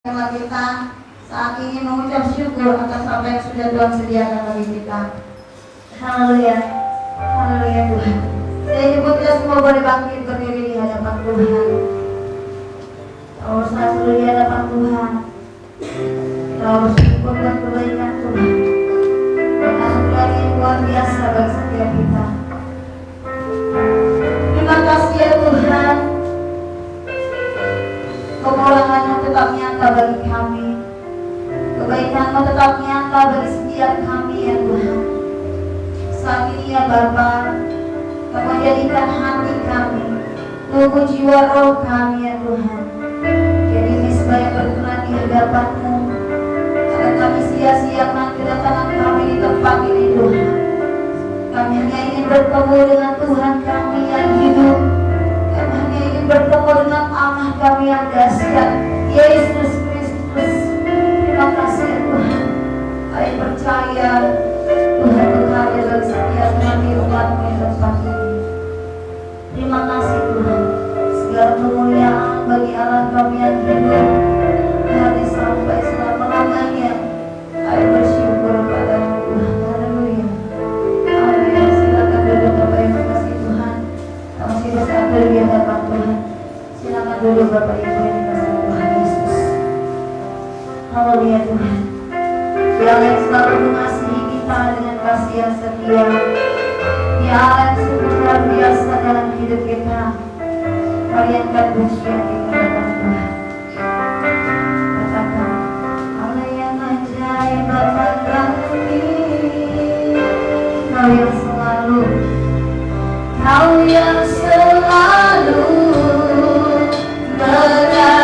kita saat ini mengucap syukur atas apa yang sudah Tuhan sediakan bagi kita. Haleluya, haleluya Tuhan. Saya nyebut kita semua boleh bangkit berdiri di hadapan Tuhan. Kita selalu di hadapan Tuhan. Kita harus syukur dan kebaikan Tuhan. Karena anugerah yang luar biasa bagi setiap kita. Terima kasih ya Tuhan. Kemuliaan-Mu tetap nyata bagi kami. Kebaikan-Mu tetap nyata bagi setiap kami ya Tuhan. Saat ini ya Bapa, Kau jadikan hati kami, tubuh jiwa roh kami ya Tuhan. Jadi misbah yang berkenan di hadapan-Mu. Karena kami sia-siakan kedatangan kami di tempat ini Tuhan. Kami hanya ingin bertemu dengan Tuhan kami yang hidup. Kami hanya ingin bertemu dengan Allah kami yang dahsyat, Yesus Kristus. Terima kasih ya Tuhan. Kami percaya Tuhan bekerja bagi setiap kami umat-Mu yang tempat ini. Terima kasih Tuhan. Segala kemuliaan bagi Allah kami yang hidup hari sampai selama-lamanya. Kami bersyukur pada-Mu Tuhan. Haleluya. Haleluya. Silakan duduk Bapak Ibu kasih Tuhan. Kita masih bersatu di hadapan Tuhan. Silakan duduk Bapak Ibu yang dikasihi Tuhan Yesus. Haleluya Tuhan. Dia yang selalu mengasihi kita dengan kasih yang setia. Dia yang sungguh luar biasa dalam hidup kita. Kaliankan pujian kita dalam Tuhan. Katakan, Allah yang ajaib Bapa kami. Kau yang selalu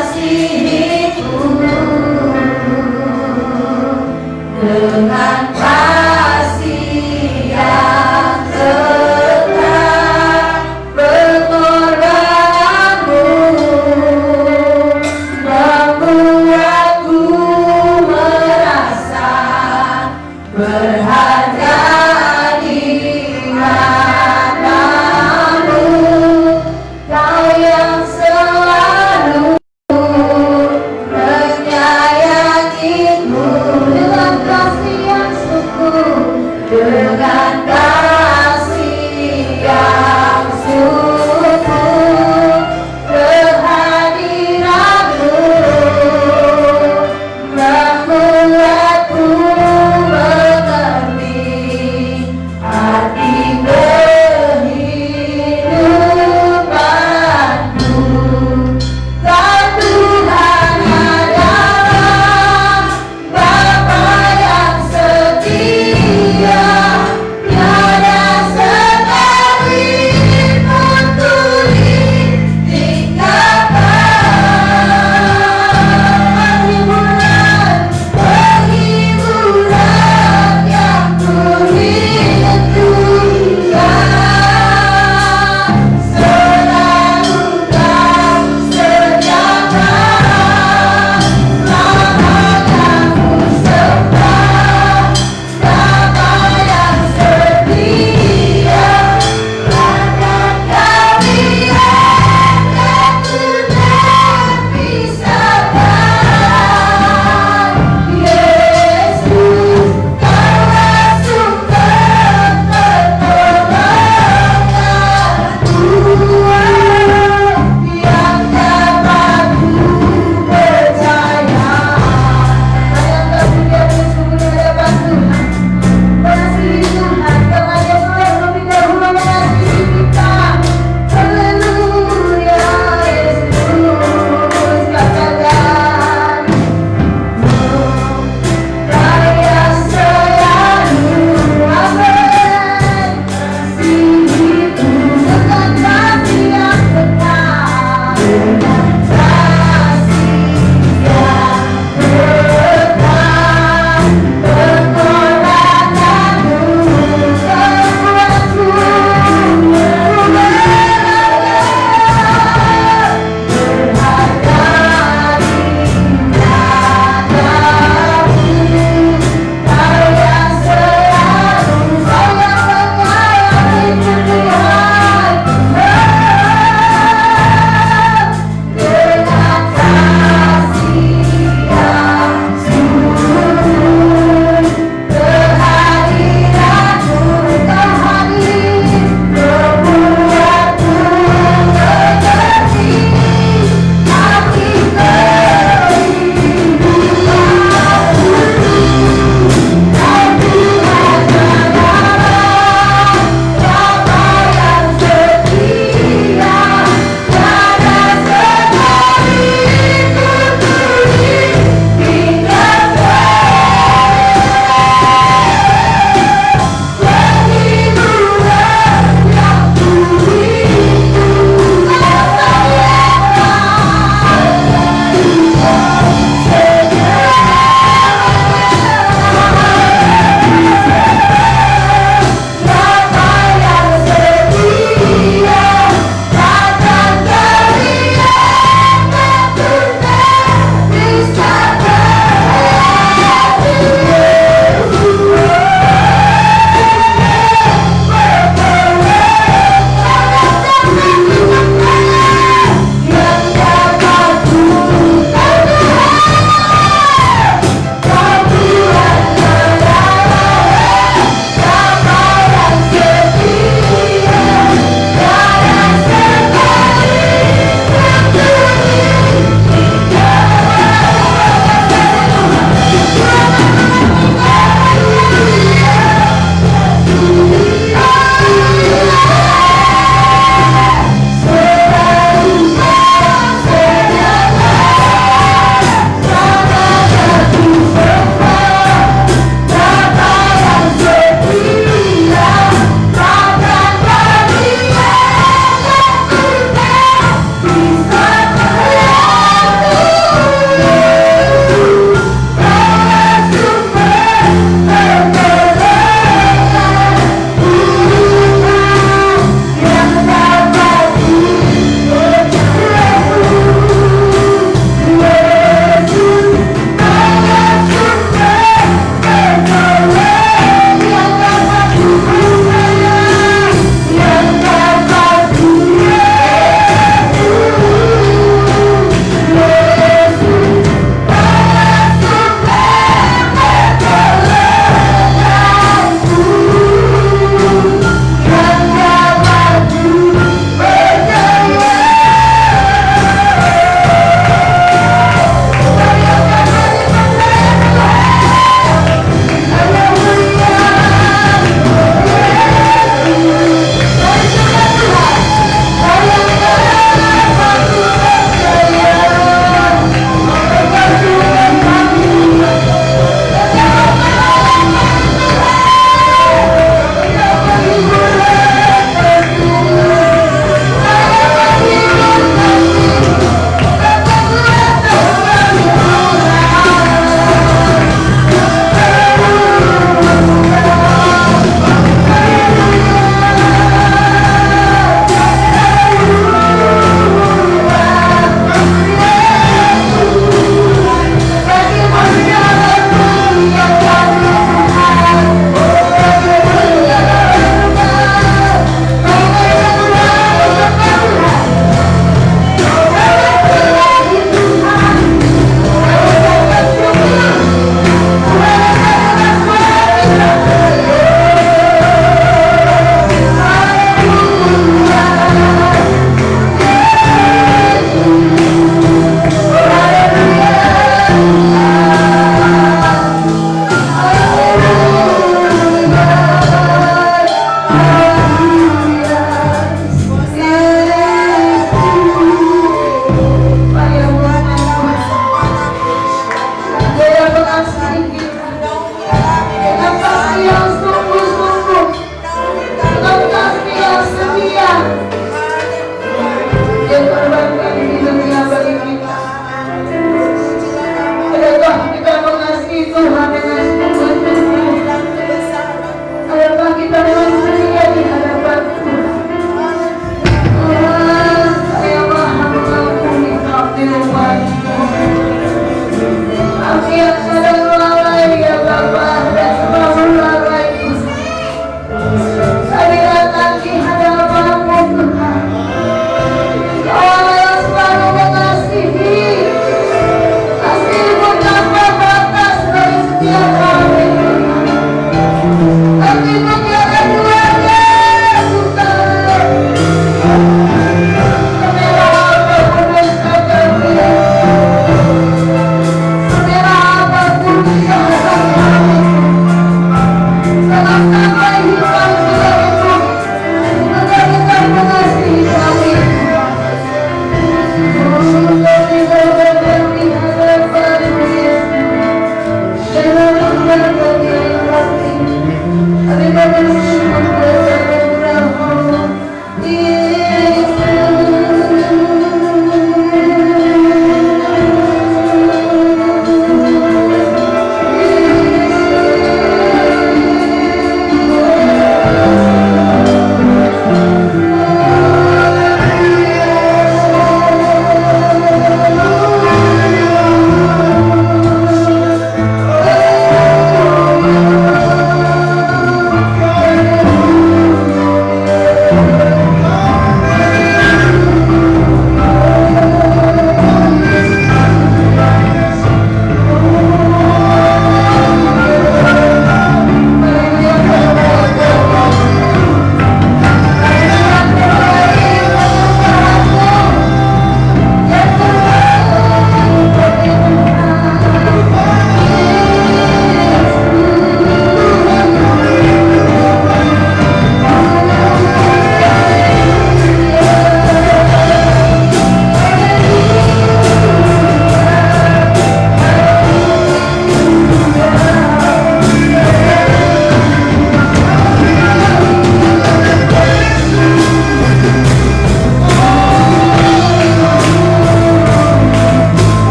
mengasihiku dengan kasih yang kekal. Pengorbananmu membuatku merasa berharga di matamu. Kau yang selalu menyayangiku dengan kasih yang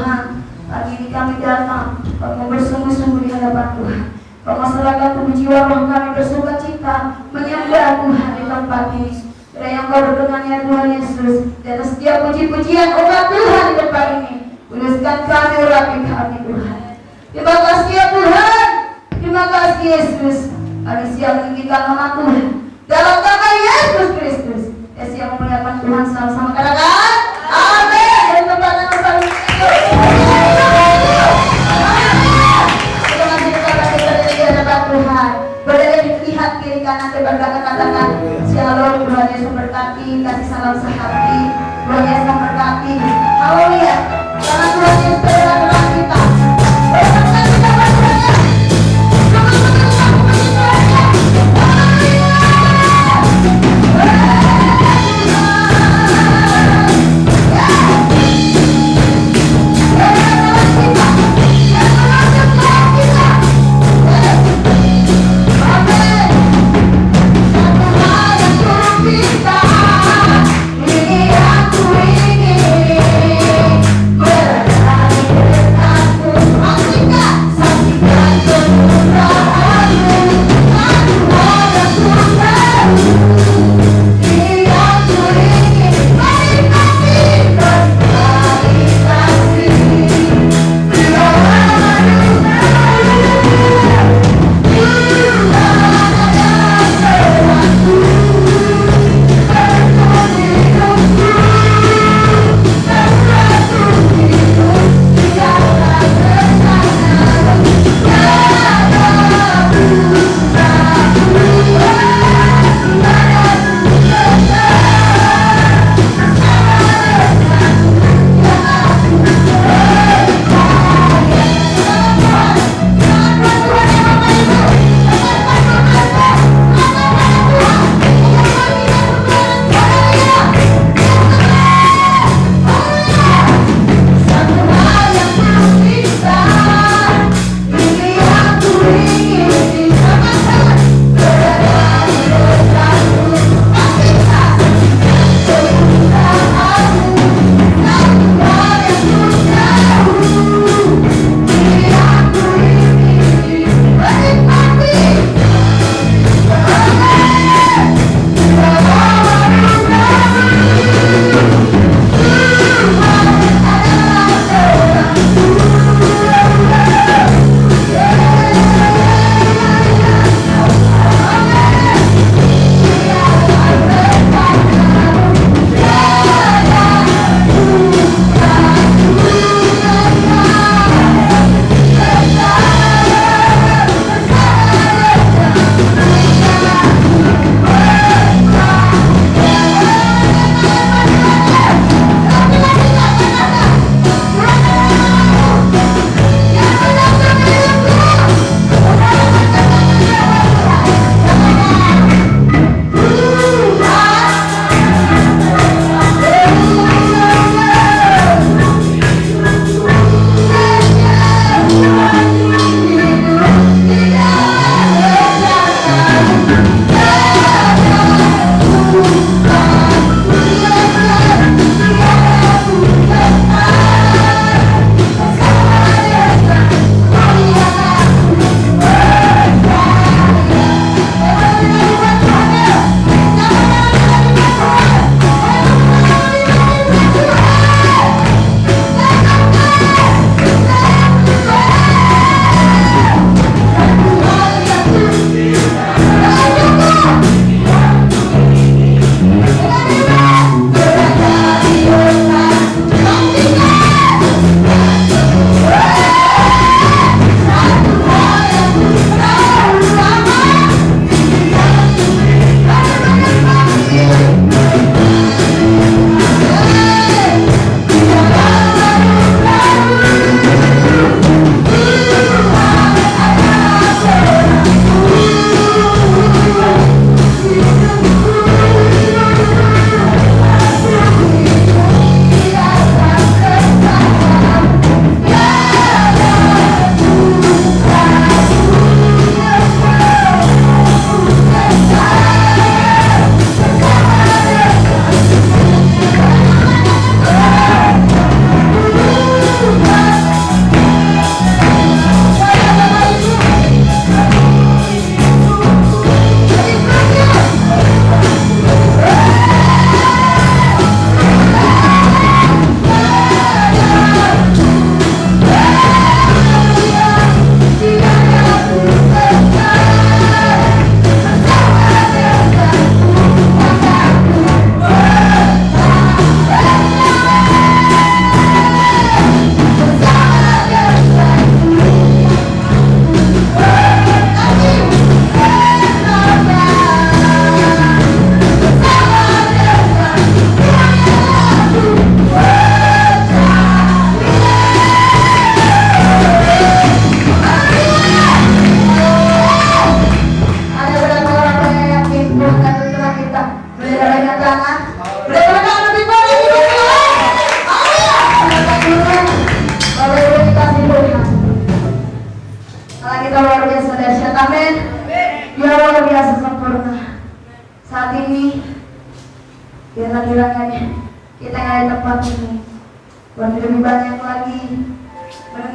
Tuhan. Pagi ini kami datang, kami bersungguh-sungguh di hadapan Tuhan. Pemasrakan tubuh jiwa roh kami bersuka cita, menyembah Tuhan di tempat ini. Kiranya yang kau berkenannya Tuhan Yesus, dan setiap puji-pujian umat Tuhan di tempat ini. Tuliskan kami, urapi kami Tuhan. Terima kasih ya Tuhan, terima kasih Yesus. Kami siap meninggikan nama Tuhan dalam nama Yesus Kristus. Ya siap memuliakan Tuhan sama-sama katakan amin. Dan tempat yang paling Tuhan, berdiri dilihat kiri kanan berbangga katakan shalom. Tuhan Yesus memberkati, kasih salam sehati. Tuhan Yesus memberkati. Haleluya. Karena Tuhan Yesus adalah kita. Berkata kita berdoa. Haleluya.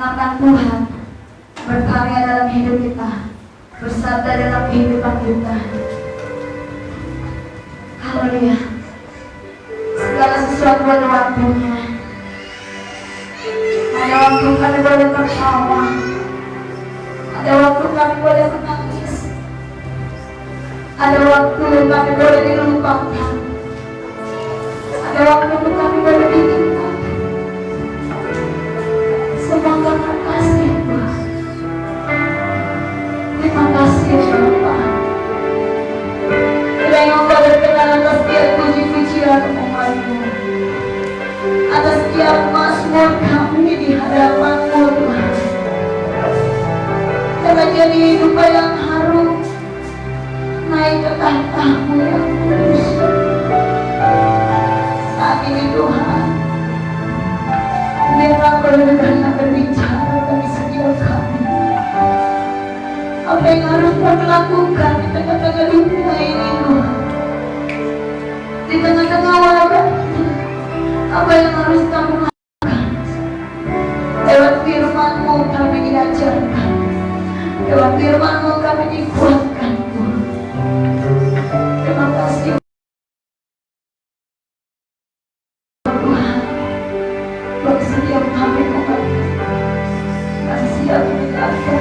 dengarkan Tuhan berkarya dalam hidup kita, bersabda dalam kehidupan kita. Haleluya. Segala sesuatu ada waktunya. Ada waktu kami boleh tertawa, ada waktu kami boleh menangis, ada waktu kami boleh dilupakan, ada waktu kami boleh ditinggal. Semua karena kasih Tuhan. Terima kasih Bapa. Kiranya Engkau berkenan atas setiap puji-pujian umat-Mu, atas setiap mazmur kami di hadapan-Mu Tuhan. Dapat jadi hidup yang harum naik ke tahta-Mu yang kudus. Saat ini Tuhan, biarlah Engkau lebih banyak berbicara bagi setiap kami. Apa yang harus kami lakukan di tengah-tengah dunia ini Tuhan, di tengah-tengah wabah, apa yang harus kami lakukan? Lewat firman-Mu kami diajarkan, lewat firman-Mu kami dikuatkan Tuhan. Terima kasih Tuhan, bagi setiap kami umat yang siap mendengarkan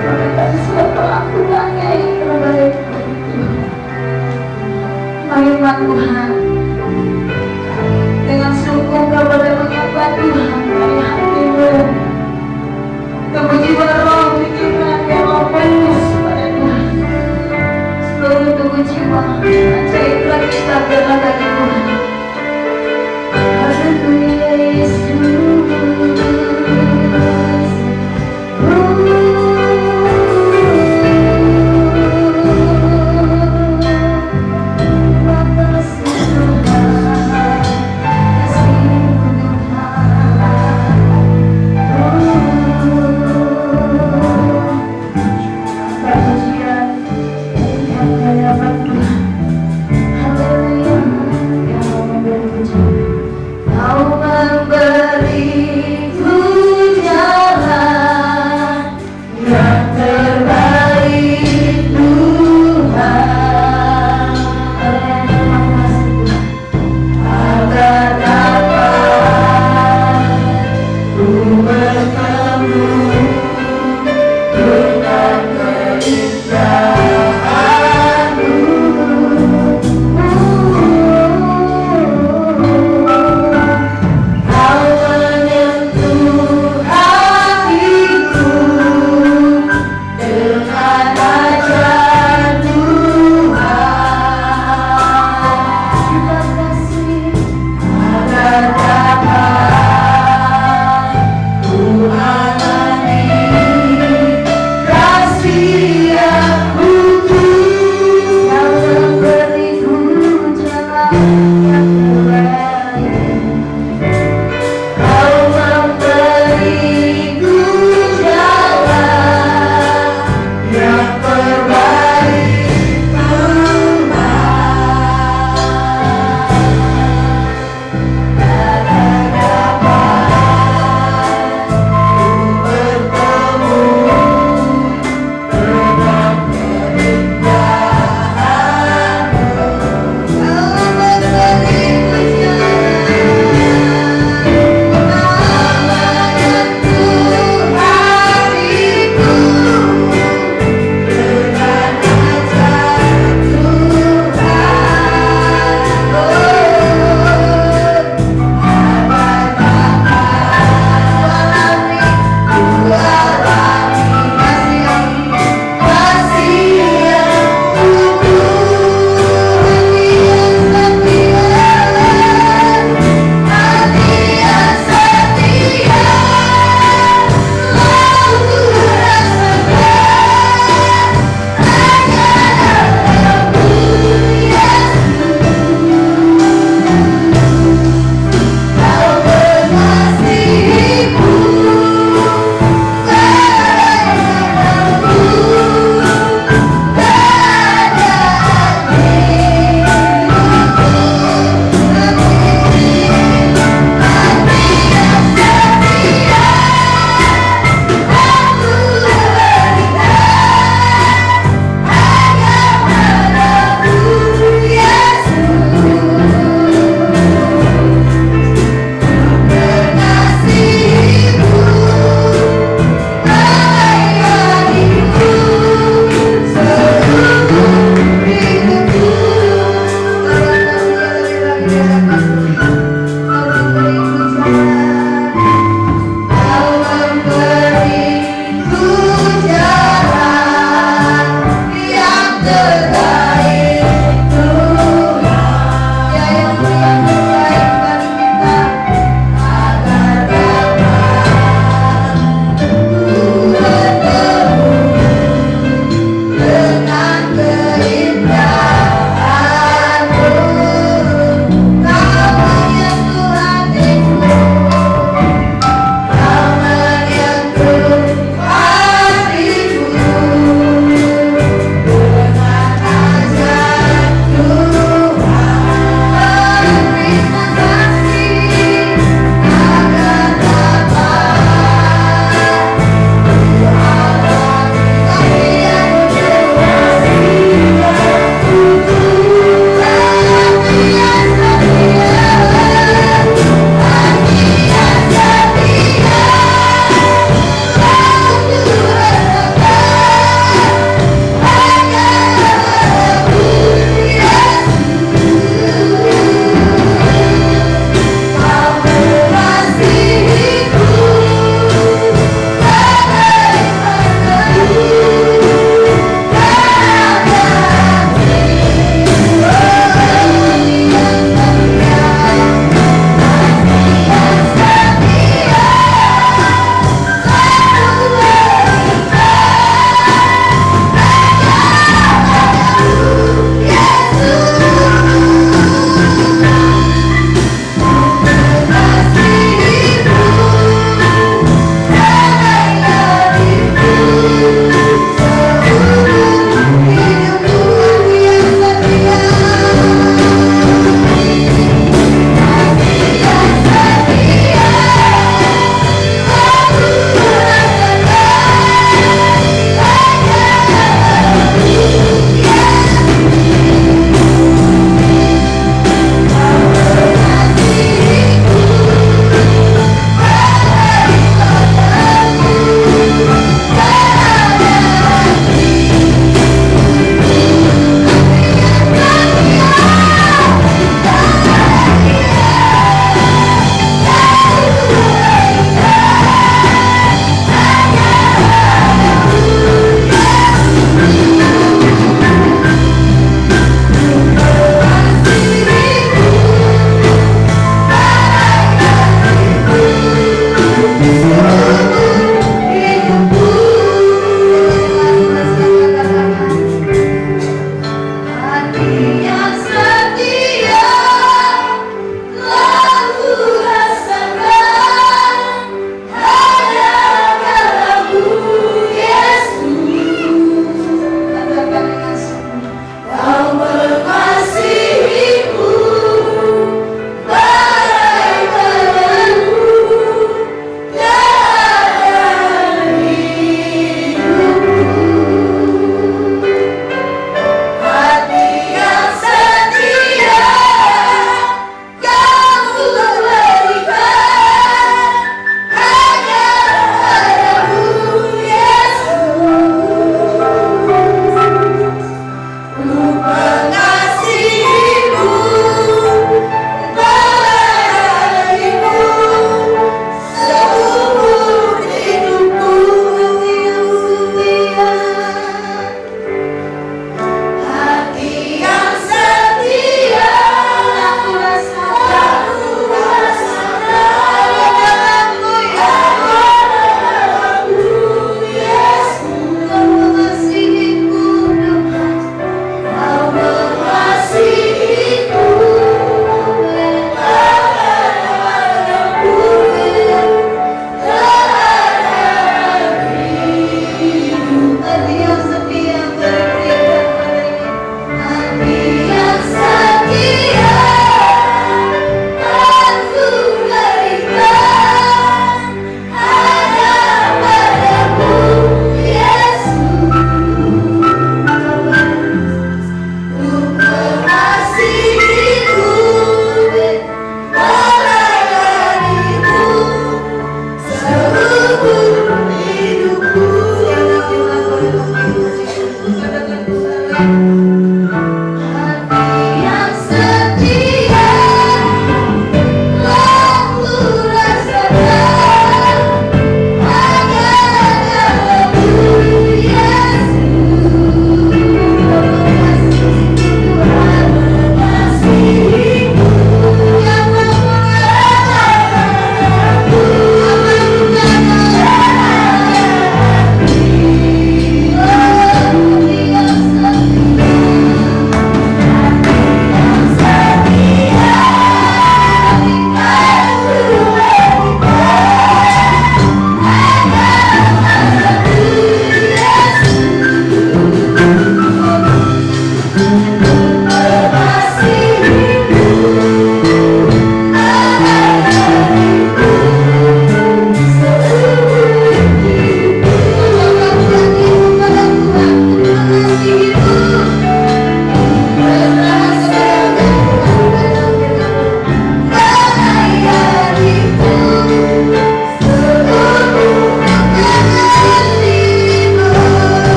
mereka suatu lakukannya yang terbaik Tuhan. Firman Tuhan dengan sungguh Kau boleh menyembah Tuhan dari hati-Mu, kemudian roh pikiran yang mau fokus pada Tuhan. Seluruh tubuh jiwa ajaiblah kita bela bagi Tuhan. Haleluya Yesus. Haleluya.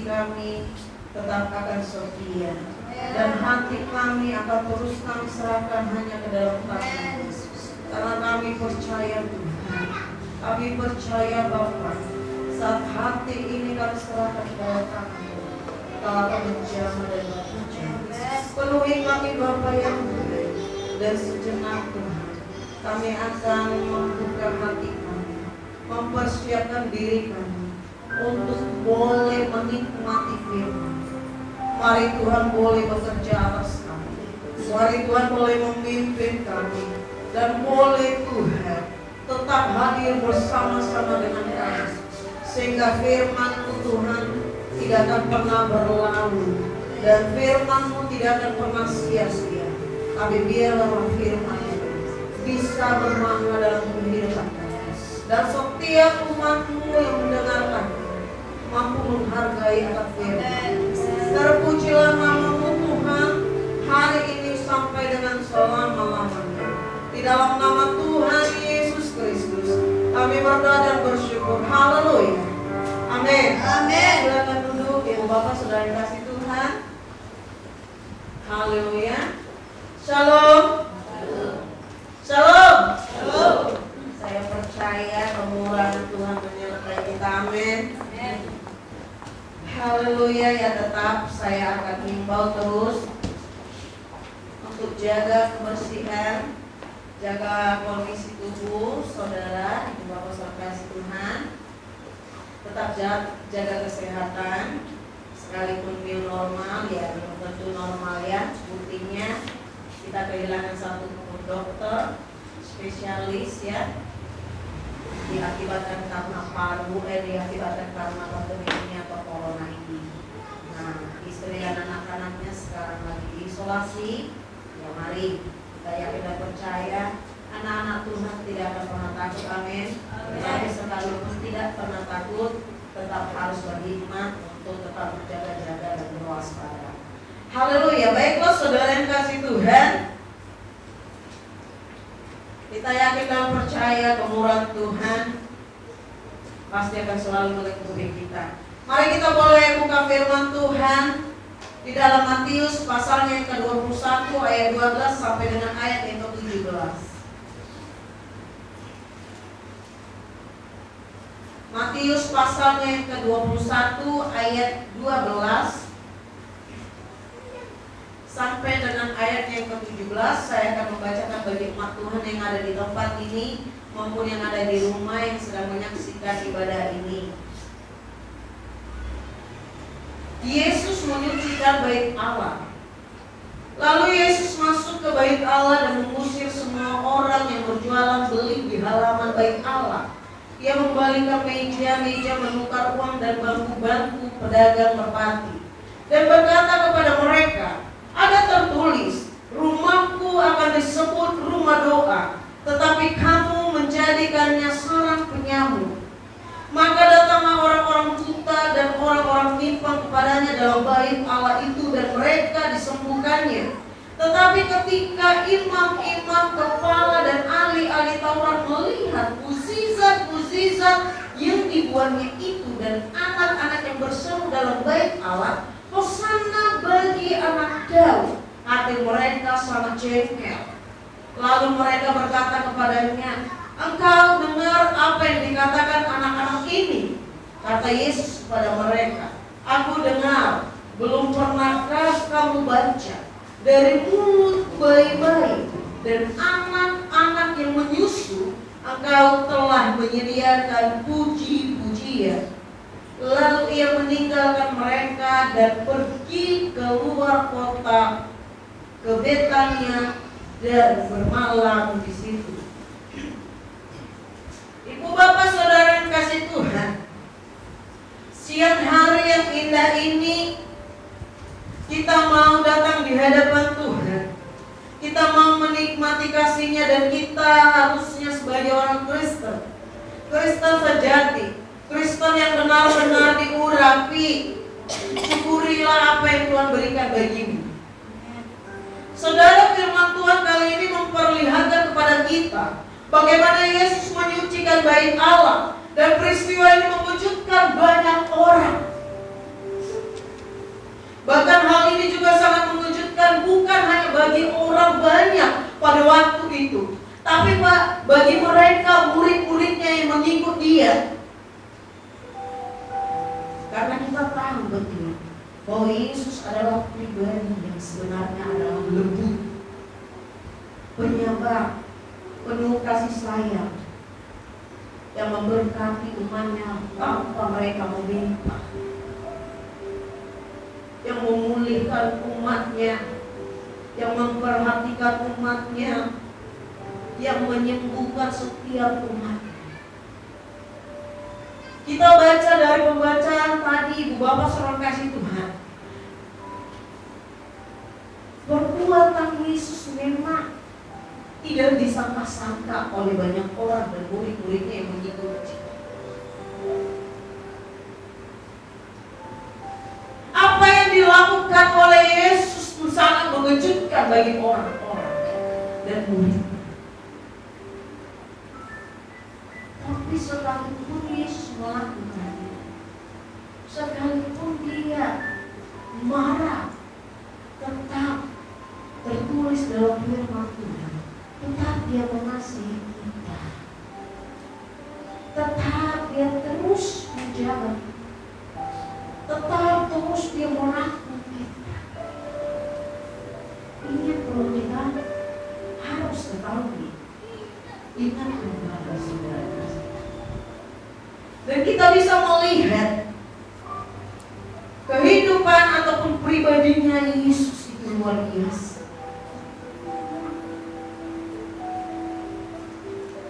kami tetap akan setia, dan hati kami akan terus kami serahkan hanya ke dalam tangan-Mu. Karena kami percaya Tuhan, kami percaya Bapa, saat hati ini kami serahkan ke dalam tangan-Mu, Kau akan menjamah dan bekerja. Penuhi kami Bapa yang baik, dan sejenak Tuhan kami akan membuka hati kami, mempersiapkan diri kami untuk boleh menikmati firman. Mari Tuhan boleh bekerja atas kami, mari Tuhan boleh memimpin kami, dan boleh Tuhan tetap hadir bersama-sama dengan kami, sehingga firman-Mu Tuhan tidak akan pernah berlalu, dan firman-Mu tidak akan pernah sia-sia. Tapi biarlah firman-Mu bisa bermakna dalam kehidupan kami, dan setiap umat-Mu yang mendengarkan mampu menghargai akan firman. Terpujilah nama-Mu Tuhan hari ini sampai dengan selama-lamanya. Di dalam nama Tuhan Yesus Kristus kami berdoa dan bersyukur. Haleluya. Amin. Amin. Silakan duduk, Ibu Bapak Saudara yang kasih Tuhan. Haleluya. Shalom. Shalom. Shalom. Saya percaya kemurahan Tuhan menyertai kita. Amin. Haleluya. Ya, tetap saya akan himbau terus untuk jaga kebersihan, jaga kondisi tubuh saudara, Ibu Bapak Saudara kasih Tuhan. Tetap jaga kesehatan, sekalipun new normal ya, belum tentu normal ya. Buktinya kita kehilangan satu dokter spesialis ya, diakibatkan karena diakibatkan karena pandemi ini atau corona ini. Nah, istri dan anak-anaknya sekarang lagi diisolasi. Ya, mari kita yakin dan percaya anak-anak Tuhan tidak akan pernah takut. Amin. Tapi sekalipun tidak pernah takut, tetap harus berhikmat untuk tetap berjaga-jaga dan berwaspada. Haleluya. Baiklah saudara yang kasih Tuhan, kita yakin dan percaya kemurahan Tuhan pasti akan selalu melingkupi kita. Mari kita boleh buka firman Tuhan di dalam Matius pasalnya yang ke-21 ayat 12 sampai dengan ayat yang ke-17. Matius pasalnya yang ke-21 ayat 12 sampai dengan ayat yang ke-17. Saya akan membacakan bagi umat Tuhan yang ada di tempat ini maupun yang ada di rumah yang sedang menyaksikan ibadah ini. Yesus menyucikan bait Allah. Lalu Yesus masuk ke bait Allah dan mengusir semua orang yang berjualan beli di halaman bait Allah. Ia membalikkan meja-meja menukar uang dan bangku-bangku pedagang merpati, dan berkata kepada mereka, ada tertulis, rumahku akan disebut rumah doa, tetapi kamu menjadikannya sarang penyamuk. Maka datanglah orang-orang buta dan orang-orang timpang kepadanya dalam bait Allah itu, dan mereka disembuhkannya. Tetapi ketika imam-imam kepala dan ahli-ahli Taurat melihat mukjizat yang dibuatnya itu dan anak-anak yang berseru dalam bait Allah, Hosana bagi anak Daud, hati mereka sangat jengkel. Lalu mereka berkata kepadanya, engkau dengar apa yang dikatakan anak-anak ini? Kata Yesus kepada mereka, aku dengar. Belum pernahkah kamu baca dari mulut bayi-bayi dan anak-anak yang menyusu, engkau telah menyediakan puji-pujian. Lalu ia meninggalkan mereka dan pergi keluar kota ke Betania dan bermalam di situ. Ibu bapak saudara yang kasih Tuhan, siang hari yang indah ini kita mau datang di hadapan Tuhan. Kita mau menikmati kasih-Nya, dan kita harusnya sebagai orang Kristen, Kristen sejati, Kristen yang benar-benar diurapi. Syukurilah apa yang Tuhan berikan bagimu. Saudara, firman Tuhan kali ini memperlihatkan kepada kita bagaimana Yesus menyucikan bait Allah, dan peristiwa ini mewujudkan banyak orang. Bahkan hal ini juga sangat mengejutkan, bukan hanya bagi orang banyak pada waktu itu, tapi Pak, bagi mereka murid-muridnya yang mengikut dia. Karena kita tahu betul bahwa Yesus adalah pribadi yang sebenarnya adalah lembut, penyabar, penuh kasih sayang, yang memberkati umatnya tanpa mereka meminta, yang memulihkan umatnya, yang memperhatikan umatnya, yang menyembuhkan setiap umatnya. Kita baca dari pembacaan tadi, Ibu Bapak saudara kasih Tuhan, perbuatan Yesus memang tidak disangka-sangka oleh banyak orang dan murid-muridnya yang mengikuti. Apa yang dilakukan oleh Yesus sangat mengejutkan bagi orang-orang dan murid. Tapi sekalipun Yesus melakukannya, sekalipun dia marah, tetap tertulis dalam firman Tuhan, tetap dia mengasihi kita, tetap dia terus menjaga, tetap terus dia merangkul kita. Ini yang perlu kita harus ketahui. Ingat kembali saudara. Dan kita bisa melihat kehidupan ataupun pribadinya Yesus itu luar biasa.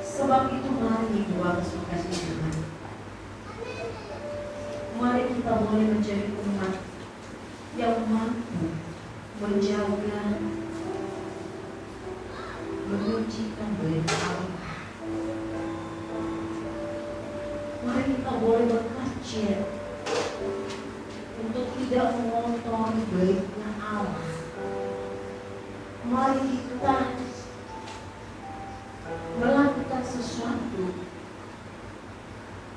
Sebab itu mari buat kasih Tuhan, mari kita boleh menjadi umat yang mampu menjaga, menyucikan bait Allah. Mari kita boleh bekerja untuk tidak mengotori baitnya Allah. Mari kita melakukan sesuatu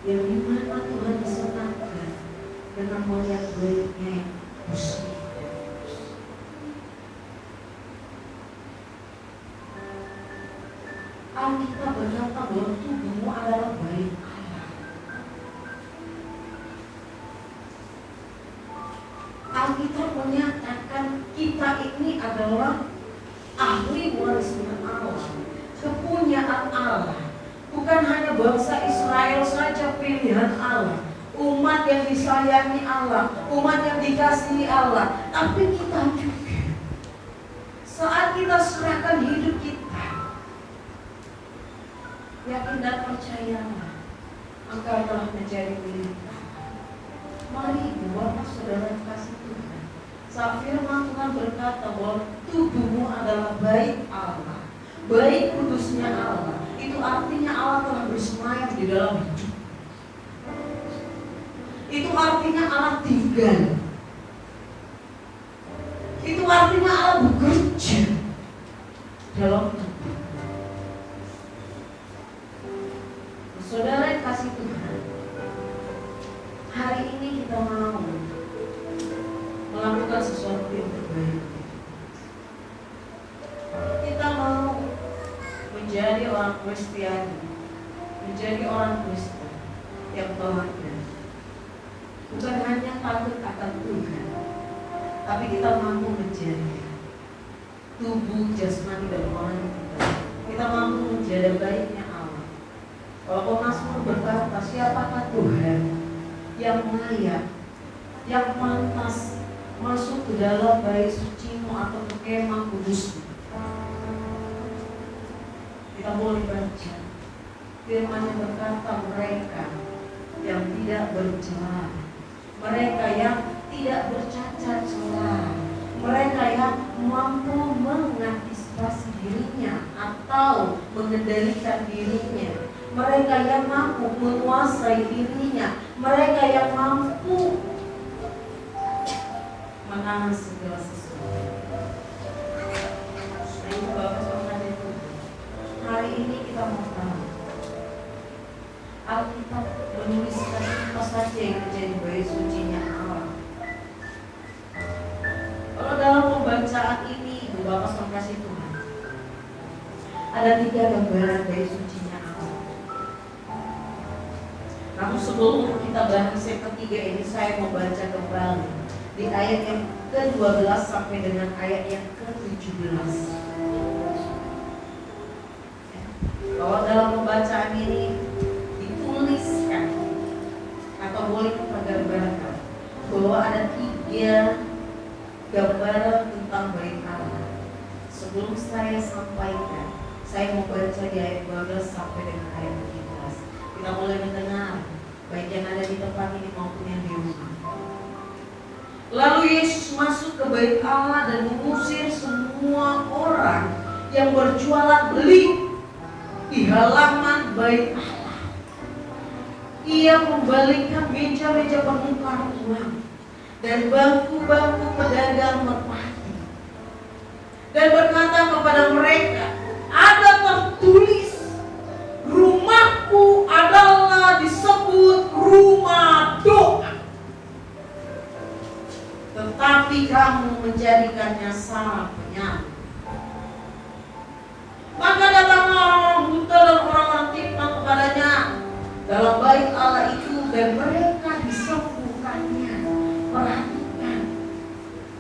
yang dimana Tuhan disenangkan dengan melihat baitnya yang bersih. Alkitab berkata bahwa tubuhmu adalah bait Allah. Alkitab menyatakan kita ini adalah ahli warisnya Allah, kepunyaan Allah. Bukan hanya bangsa Israel saja pilihan Allah, umat yang disayangi Allah, umat yang dikasihi Allah, tapi kita juga. Saat kita serahkan hidup kita, yakin dan percayalah, engkau telah menjadi milik Allah. Mari Bapak saudara kasih Tuhan. Saat firman Tuhan berkata bahwa tubuhmu adalah bait Allah, bait kudusnya Allah. Itu artinya Allah telah bersemayam di dalam hidup. Itu artinya Allah tinggal. Itu artinya Allah bekerja dalam hidup. Saudara yang kasih Tuhan, hari ini kita mau melakukan sesuatu yang terbaik. Kita mau menjadi orang Kristiani, menjadi orang Kristen yang teladan. Bukan hanya takut akan Tuhan, tapi kita mampu menjaga tubuh jasmani dan rohani kita. Kita mampu menjaga baiknya Allah. Kalau Mazmur berkata, siapakah Tuhan yang layak, yang pantas masuk ke dalam bait sucimu atau ke kemah kudusmu? Kita boleh baca firman yang berkata, mereka yang tidak bercela, mereka yang tidak bercacat celah, mereka yang mampu mengantisipasi dirinya atau mengendalikan dirinya, mereka yang mampu menguasai dirinya, mereka yang mampu menahan segala sesuatu. Sehingga Bapak Saudara itu, hari ini kita mau tahu Alkitab menuliskan apa saja yang menjadi bait sucinya Allah. Bapa Surgawi Tuhan, ada 3 gambaran dari sucinya Allah. Namun sebelum kita bahas yang ketiga ini, saya mau baca kembali di ayat yang ke-12 sampai dengan ayat yang ke-17. Bahwa dalam pembacaan ini dituliskan atau boleh kita gambarkan bahwa ada 3 gambaran tentang bait Allah. Sebelum saya sampaikan, saya mau baca di ayat 12 sampai dengan ayat 17. Kita mulai mendengar, baik yang ada di tempat ini maupun yang di rumah. Lalu Yesus masuk ke bait Allah dan mengusir semua orang yang berjualan beli di halaman bait Allah. Ia membalikkan meja-meja penukar uang dan bangku-bangku pedagang merpati, dan berkata kepada mereka, ada tertulis, rumahku adalah disebut rumah doa, tetapi kamu menjadikannya sarang penyakit. Maka datanglah orang-orang buta dan orang-orang timpang kepadanya dalam bait Allah itu, dan mereka disembuhkannya. Perhatikan,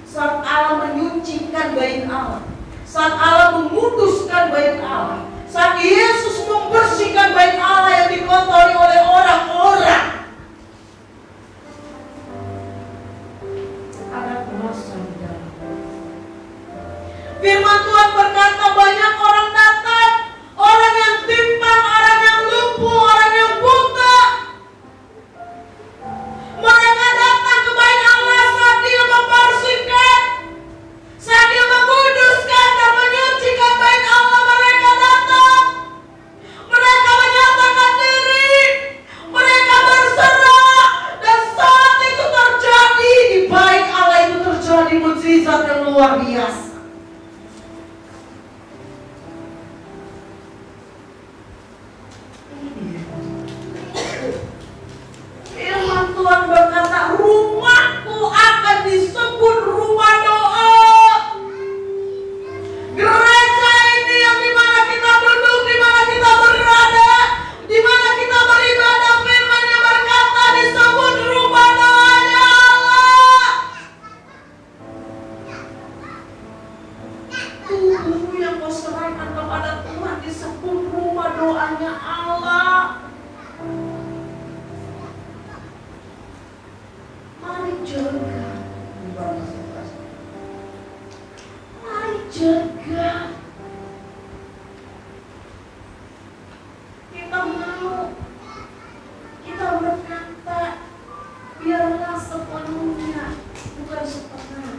saat Allah menyucikan bait Allah, saat Allah memutuskan bait Allah, saat Yesus membersihkan bait Allah yang dikotori oleh orang-orang, ada kuasa di dalam. Firman Tuhan berkata, banyak orang datang, orang yang timpang, orang yang lumpuh, orang yang buta. Mereka datang ke bait Allah saat Dia membersihkan, saat Dia menguduskan dan menyucikan bait Allah. Mereka datang, mereka menyatakan diri, mereka berserah, dan saat itu terjadi di bait Allah itu terjadi mukjizat yang luar biasa. Firman Tuhan berkata, rumahku akan disebut rumah doa. Gereja ini yang dimana kita duduk, dimana kita berada, dimana kita beribadah, firman-Nya berkata disebut rumah doanya Allah. Tubuhmu yang kau serahkan kepada Tuhan disebut rumah doanya Allah. Mari jaga, mari jaga. Kita mau, kita berkata, biarlah sepenuhnya, bukan setengah,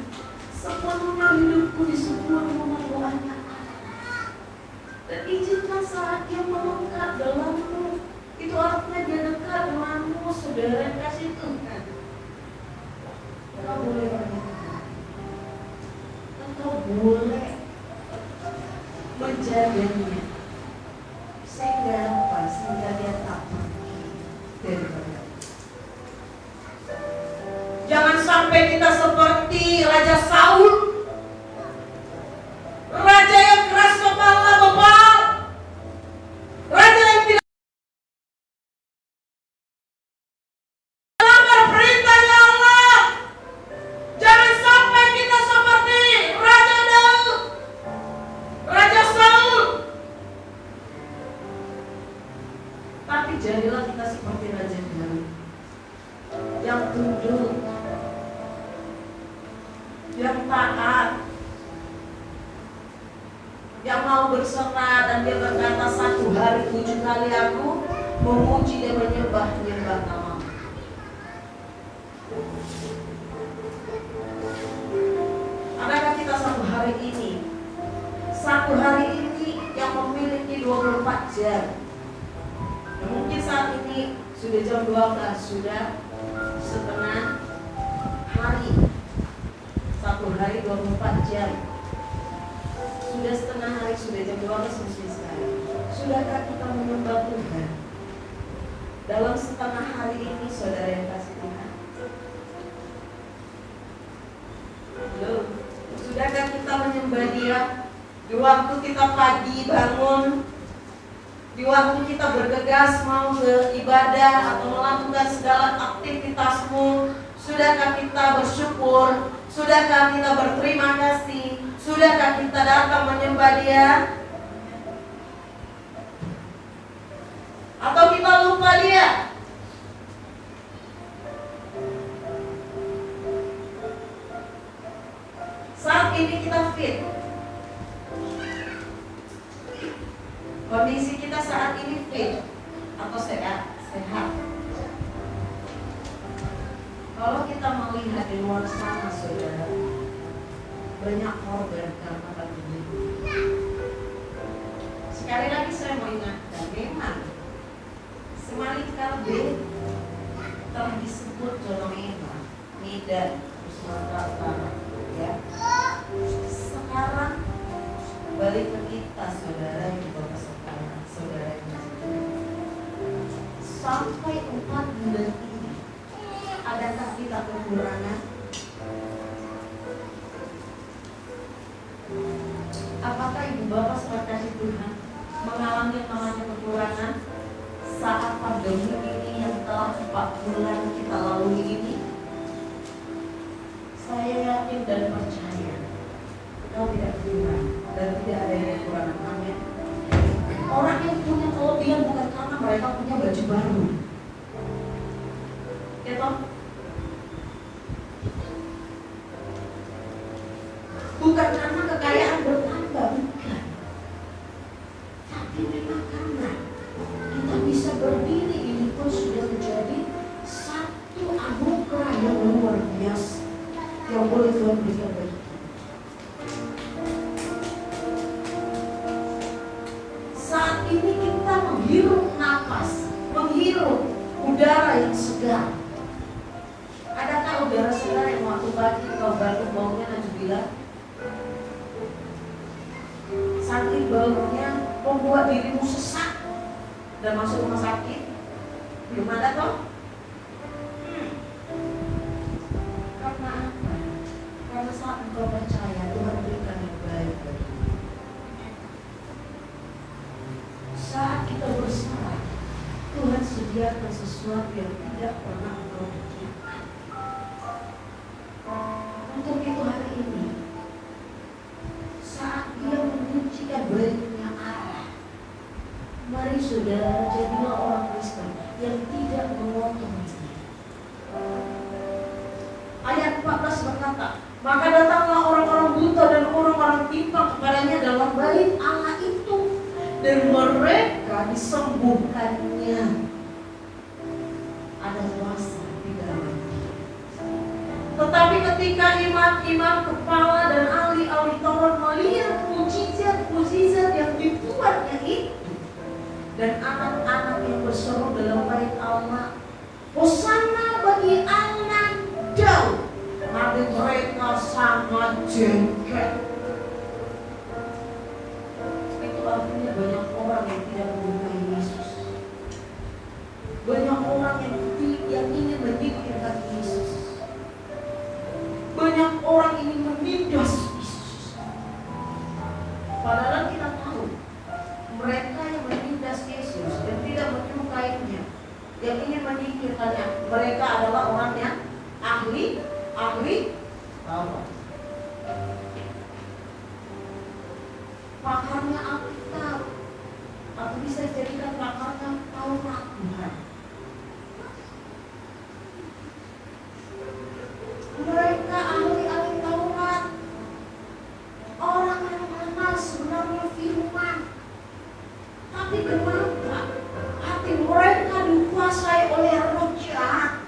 sepenuhnya hidupku disebut rumah doanya Allah. Dan izinkan saat Dia melekat dalammu, itu artinya Dia dekat denganmu, saudara yang kasih Tuhan. Engkau boleh berdoa, engkau boleh menjaganya sehingga apa? Sehingga dia tak pergi dari kita. Jangan sampai kita seperti Raja Saul, raja yang keras kepala, bebal, raja yang tidak melanggar perintahnya Allah. Jangan sampai kita seperti Raja Daud, Raja Saul. Tapi jadilah kita seperti Raja Daud, yang tunduk, yang taat, yang mau berserah. Dan dia berkata, 1 hari 7 kali aku memuji dan menyembah namamu. Adakah kita satu hari ini yang memiliki 24 jam? Ya, mungkin saat ini sudah jam 12, sudah setengah hari. 1 hari 24 jam. Sudah setengah hari, sudah jam 12 mesti sekali. Sudahkah kita menyembah Tuhan dalam setengah hari ini, saudara yang kasih Tuhan? Sudahkah kita menyembah Dia ya. Di waktu kita pagi bangun, di waktu kita bergegas mau ke ibadah atau melakukan segala aktivitasmu, sudahkah kita bersyukur? Sudahkah kita berterima kasih? Sudahkah kita datang menyembah Dia? Atau kita lupa Dia? Saat ini kita fit. Kondisi kita saat ini fit atau sehat? Kalau kita melihat di luar sana, saudara, banyak korban karena pandemi. Sekali lagi saya mau ingatkan, memang Semalingkar B telah disebut zona merah, Medan, Sumatera Utara, ya. Sekarang balik ke kita, saudara yang dibawa sekarang, saudara yang masih hidup. Sampai 4 bulan ini, adakah kita kekurangan? Apakah ibu bapak saudara kasih Tuhan mengalami yang namanya kekurangan saat pandemi ini yang telah 4 bulan kita lalui ini? Saya yakin dan percaya kau tidak kekurangan dan tidak ada yang kekurangan. Amin. Orang yang punya kelebihan bukan karena mereka punya baju baru, ya toh? Bukan karena kekayaan bertambah, bukan. Tapi memang karena kita bisa berdiri, ini pun sudah menjadi satu anugerah yang luar biasa yang boleh Tuhan berikan bagi kita. Saat ini kita menghirup napas, menghirup udara yang segar. Adakah udara segar yang waktu pagi kau baru baunya najubillah? Saking baunya membuat dirimu sesak dan masuk rumah sakit? Belum ada toh? Karena apa? Karena saat engkau percaya Tuhan berikan yang baik bagimu. Saat kita berserah, Tuhan sediakan sesuatu yang tidak pernah engkau pikirkan. Untuk itu hari ini, saat Dia menguncikan baiknya Allah, mari saudara jadilah orang Kristen yang tidak memotong diri. Ayat 14 berkata, maka datanglah orang-orang buta dan orang-orang timpang kepadanya dalam bait Allah itu, dan mereka disembuhkannya. Ada kuasa di dalamnya. Tetapi ketika imam-imam kepala dan ahli-ahli Taurat melihat mujizat-mujizat yang dibuatnya itu, dan anak-anak yang berseru dalam bait Allah, Hosana bagi anak Daud, hati mereka sangat jengkel. Itu artinya banyak orang yang tidak mengenai Yesus. Banyak orang yang ingin menyingkirkan Yesus. Banyak orang ingin menindas Yesus. Padahal kita tahu mereka yang menindas Yesus dan tidak menyukainya, yang ingin menyingkirkannya, mereka adalah orang yang ahli Taurat. Pakarnya Alkitab, atau bisa jadikan pakarnya Taurat Tuhan. Mereka ahli-ahli Taurat, orang yang mengenal sebenarnya firman. Tapi kenapa hati mereka dikuasai oleh roh jahat,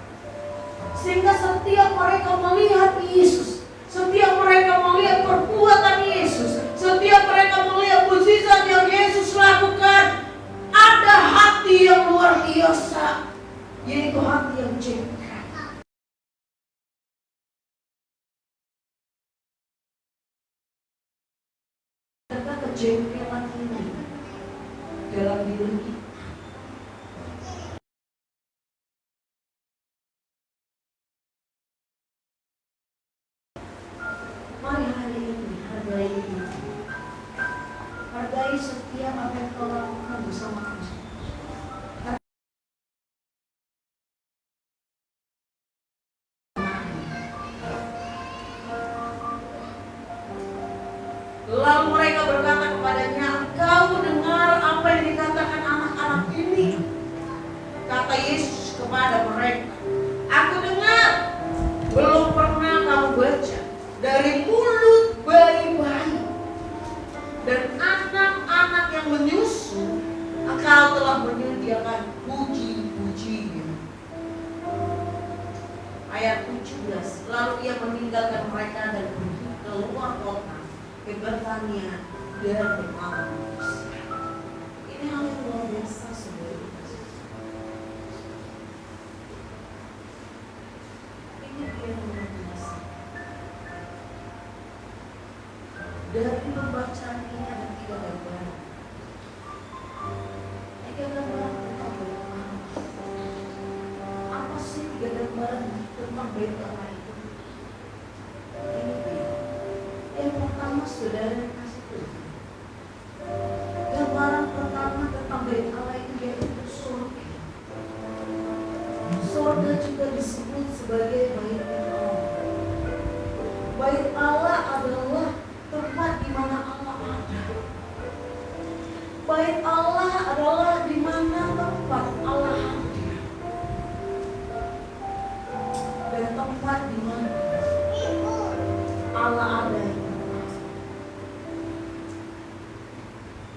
sehingga setiap mereka melihat Yesus, setiap mereka melihat perbuatan Yesus, setiap mereka melihat mukjizat yang Yesus lakukan, ada hati yang luar biasa, yaitu hati yang jengkel. Karena kejengkelan ini dalam diri kita, mari hari ini, hargai ini. kepada mereka, aku dengar belum pernah kamu baca dari mulut bayi-bayi dan anak-anak yang menyusu, Engkau telah menyediakan puji-pujinya. Ayat 17, lalu ia meninggalkan mereka dan pergi keluar kota ke Betania dan bermalam. Ini hal yang luar biasa, saudara. Ini dia yang luar biasa. Dari pembacaan ini ada 3 gambaran. 3 gambaran tentang Bait Allah. Apa sih 3 gambaran tentang Bait Allah itu? Ini dia. Yang pertama, saudara kasih Tuhan. Gambaran pertama tentang Bait Allah itu yaitu surga. Surga juga disebut sebagai Bait Allah. Bait Allah adalah tempat di mana Allah ada. Bait Allah adalah di mana tempat Allah hadir. Dan tempat di mana Allah ada.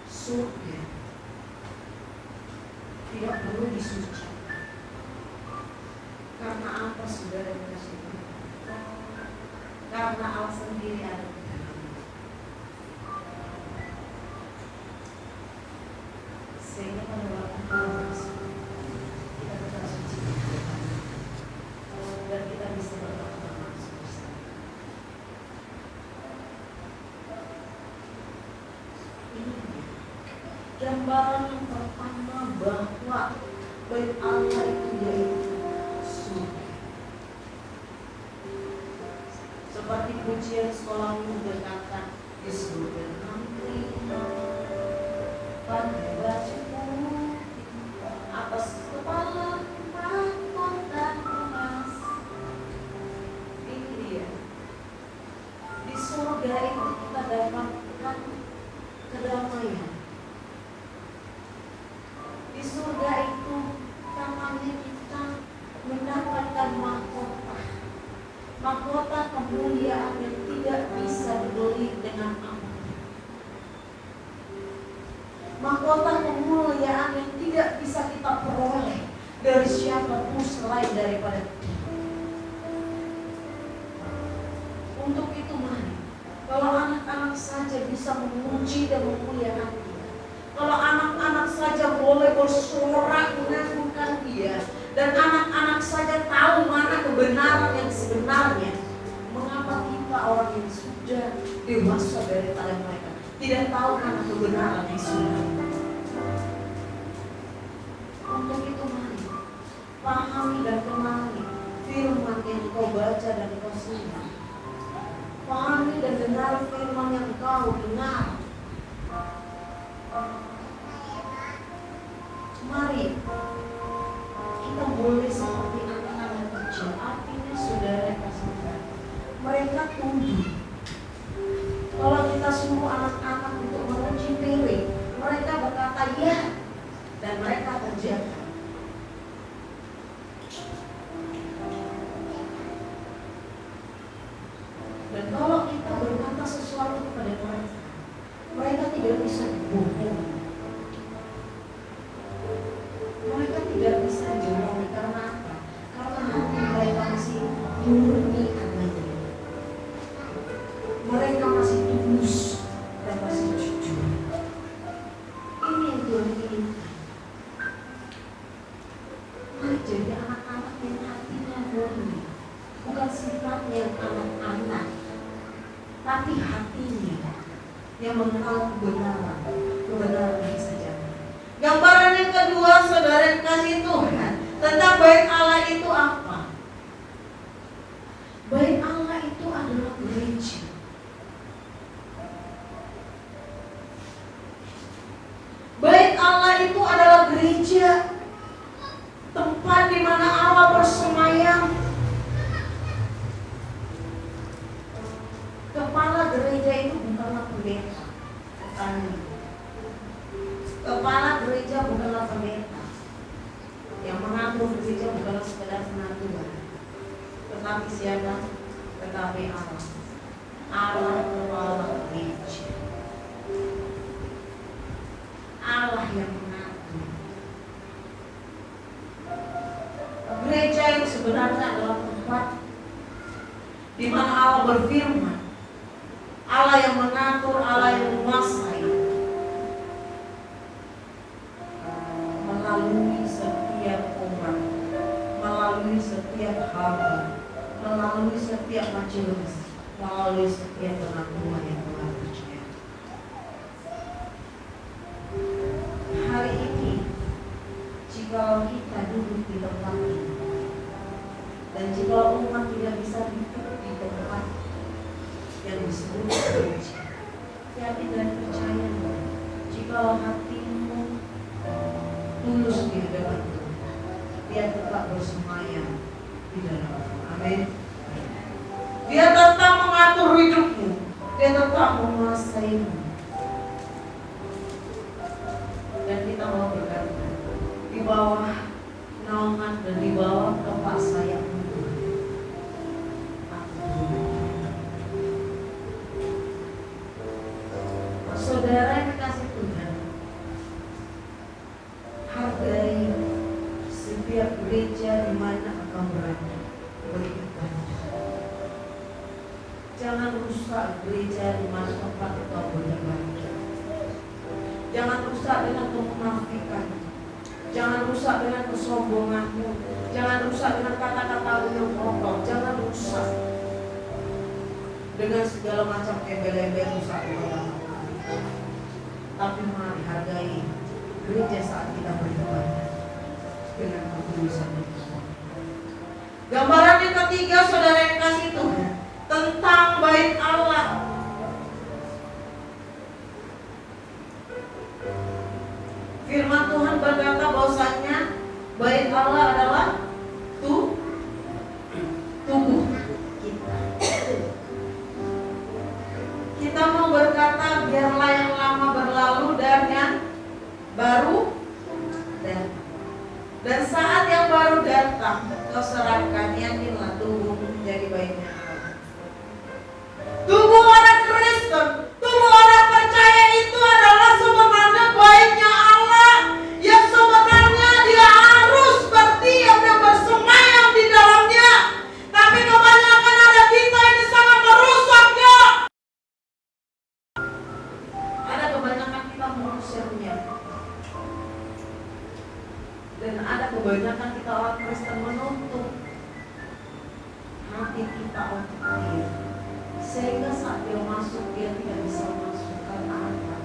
Surga tidak perlu disucikan. Karena apa, saudara yang kasih Tuhan? Karena Allah sendiri ada di dalamnya. Sehingga pada waktu kita masuk, kita tetap suci dan kita bisa berdoa masuk bersama. Ini gambaran yang pertama bahwa Bait Allah itu yaitu surga. Seperti pujian sekolah minggu berkata, di surga nanti pakai baju putih atas kepala mahkota emas. Ini dia. Di surga itu kita dapatkan kedamaian. Di surga itu namanya kita mendapatkan mahkota. Mahkota kemuliaan yang tidak bisa dibeli dengan amal. Mahkota kemuliaan yang tidak bisa kita peroleh dari siapapun selain daripada Dia. Untuk itu mari, kalau anak-anak saja bisa memuji dan memuliakan Dia, kalau anak-anak saja boleh bersorak mengagungkan Dia, dan anak-anak saja tahu mana kebenaran yang sebenarnya, mengapa kita orang yang sudah dewasa daripada mereka tidak tahu mana kebenaran yang sebenarnya? Untuk itu mari pahami dan kenali firman yang kau baca dan kau simak. Pahami dan dengar firman yang kau dengar. Mari kita boleh seperti anak-anak kecil. Artinya saudara kasih, mereka tunduk. Kalau kita suruh anak-anak untuk menguji piring, mereka berkata ya, dan mereka kerjakan. Dan kalau kita berkata sesuatu kepada mereka, mereka tidak bisa bohong. Mereka tidak bisa bohong karena apa? Karena hati mereka masih murni adanya. Mereka masih tulus dan masih jujur. Ini yang Tuhan inginkan. Mari jadi anak-anak yang hatinya murni, bukan sifatnya yang anak-anak, tapi hatinya yang mengenal kebenaran yang sejati. Gambaran yang kedua, saudara yang kasih Tuhan, tentang Bait Allah itu apa? Bait Allah itu adalah gereja. Bait Allah itu adalah gereja, tempat di mana Allah bersemayam. Kepala gereja itu bukanlah pendeta. Kepala gereja bukanlah pendeta. Yang mengatur gereja bukan sekedar penaturan, tetapi siapa? Tetapi Allah. Allah kepala gereja. Allah yang mengatur. Gereja yang sebenarnya adalah tempat di mana Allah berfirman, Allah yang mengatur, Allah yang menguasai melalui setiap orang, melalui setiap hamba, melalui setiap majelis, melalui setiap orang tua yang telah percaya. Hari ini, jika kita duduk di tempat ini, dan jika umat tidak bisa duduk di tempat yang disebut gereja, yakin dan percaya, jika hatimu tulus di hadapan Tuhan, dia tetap bersemayam di dalam. Amin. Dia tetap mengatur hidupmu, dia tetap menguasaimu. Dan kita mau berkata, di bawah naungan dan di bawah kepak sayapmu Tuhan, aku. Saudara yang dikasih Tuhan, hargai setiap gereja di mana engkau berada beribadah. Jangan rusak gereja di mana tempat engkau beribadah. Jangan rusak dengan kemunafikan. Jangan rusak dengan kesombonganmu. Jangan rusak dengan kata-katamu yang kotor. Jangan rusak dengan segala macam embel-embel rusak orang. Tapi mari hargai gereja saat kita beribadah dengan ketulusan dan kesombongan. Gambaran yang ketiga, saudara yang kasih Tuhan, tentang bait Allah. Firman Tuhan berkata bahwasanya bait Allah adalah tubuh kita. Kita mau berkata biarlah yang lama berlalu dan yang baru datang. Dan saat yang baru datang, kau serahkan, yakinlah tubuh menjadi baitnya Allah. Tubuh orang Kristen, tubuh orang percaya itu adalah sebenarnya baitnya Allah, yang sebenarnya dia harus berdiam dan bersemayam di dalamnya. Tapi kebanyakan ada kita ini sangat merusaknya. Ada kebanyakan kita mengusirnya. Dan ada kebanyakan kita orang Kristen menutup hati kita untuk dia, sehingga saat dia masuk dia tidak bisa masuk. Karena apa?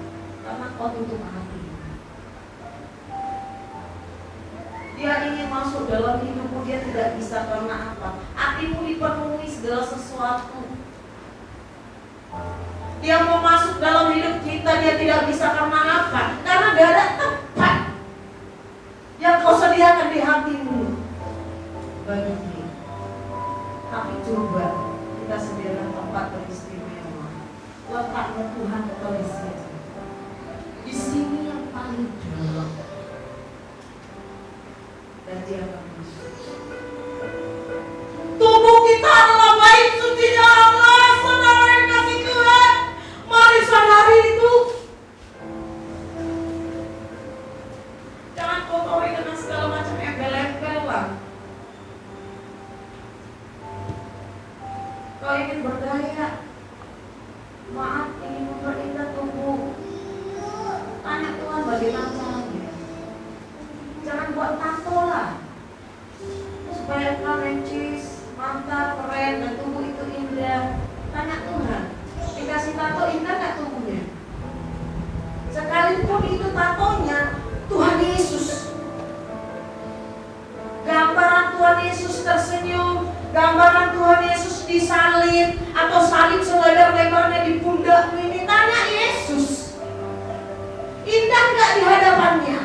Karena kau tutup hati. Dia ingin masuk dalam hidupmu, dia tidak bisa. Karena apa? Hatimu dipenuhi segala sesuatu. Dia mau masuk dalam hidup kita, dia tidak bisa. Karena apa? Karena gak ada tempat yang kau sediakan di hatimu bagi dia. Tapi coba kita sediakan tempat beristimewa. Letaknya Tuhan kau di sini. Di sini yang paling dalam. Dan dia akan masuk. Tubuh kita adalah bait sucinya Allah. Saudara yang kasih Tuhan, mari sadari itu. Jangan kotori dengan segala macam embel-embel lah. Kau ingin berdaya, maaf, ingin memperindah tubuh, tanya Tuhan bagaimana caranya. Jangan buat tato lah, supaya kau necis, mantap, keren, dan tubuh itu indah. Tanya Tuhan, dikasih tato indah gak tubuhnya? Sekalipun itu tatonya Tuhan Yesus, gambaran Tuhan Yesus tersenyum, gambaran Tuhan Yesus disalib, atau salib selebar-lebarnya di pundakmu ini. Tanya Yesus, indah gak di hadapannya?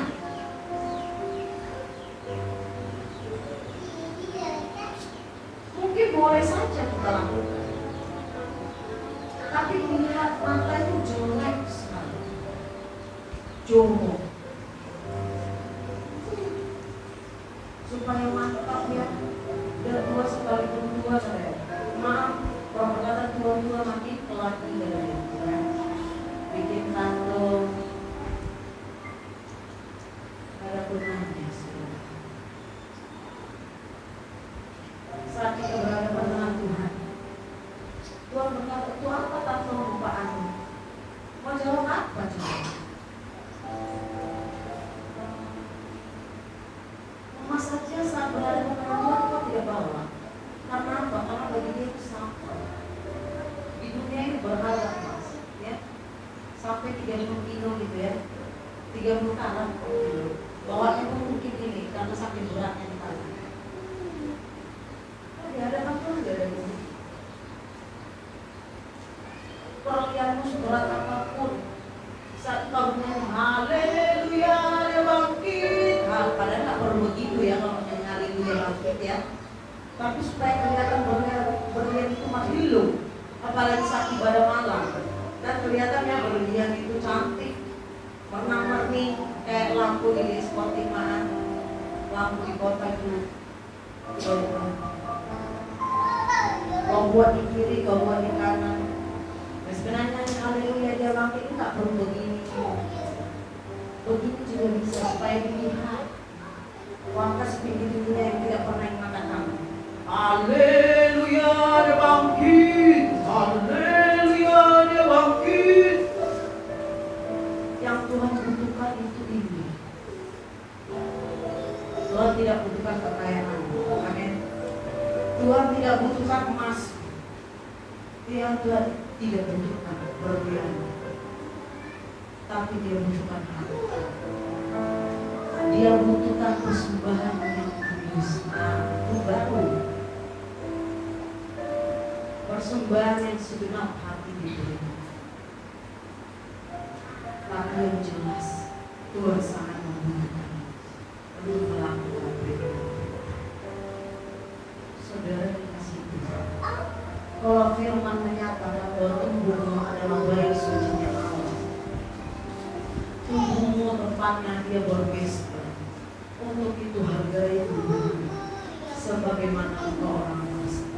Mungkin boleh saja kita lakukan, tapi melihat mata itu jelek sekali, jorok. supaya mantap ya. Dan dua sekali dua saya. Maaf, kalau berkata dua makin pelatih dari ya. Bikin kantung ada gunanya. Saat kita berhadapan dengan Tuhan, Tuhan berkata, itu apa tanpa lupaanmu? Mau jawab apa coba? Mama saja saat berhadapan dengan Tuhan kau tidak bawa. Karena apa? Karena bagi dia itu sampah. Di dunia ini berharga mas, ya. Sampai 30 kilo gitu ya, 30 karat kilo. Bawanya pun mungkin ini karena saking beratnya di tangan. Di hadapan Tuhan tidak ada ini. Perlihatmu seberat apapun, saat kau menyanyi haleluya dia bangkit. Padahal nggak perlu begitu ya kalau menyanyi haleluya bangkit ya. Tapi supaya kelihatan berlian itu masih hidup, apalagi saat ibadah malam. Dan kelihatannya berlian itu cantik, warna-warni kayak lampu di diskotikaan, lampu di kota itu. Kau buat di kiri, kau buat di kanan. Nah, sebenarnya haleluya dia bangkit itu tak perlu begini. Begini juga bisa supaya dilihat. Wangkas pinggir-pinggirnya yang tidak pernah makan kamu. Haleluya dia bangkit, haleluya dia bangkit. Yang Tuhan butuhkan itu ini. Tuhan tidak butuhkan kekayaan. Amin. Tuhan tidak butuhkan emas. Tuhan tidak butuhkan berlian. Tapi dia butuhkan hati. Dia butuhkan persembahan yang kudus. Nah, itu baru persembahan yang segenap hati diberi. Tapi yang jelas Tuhan sangat membutuhkan untuk melakukan itu. Saudara dikasih Tuhan, kalau firman menyatakan bahwa tubuhmu adalah bayi sucinya Allah, tubuhmu tempatnya dia berpesta, untuk itu hargai tubuhmu sebagaimana engkau orang pasti.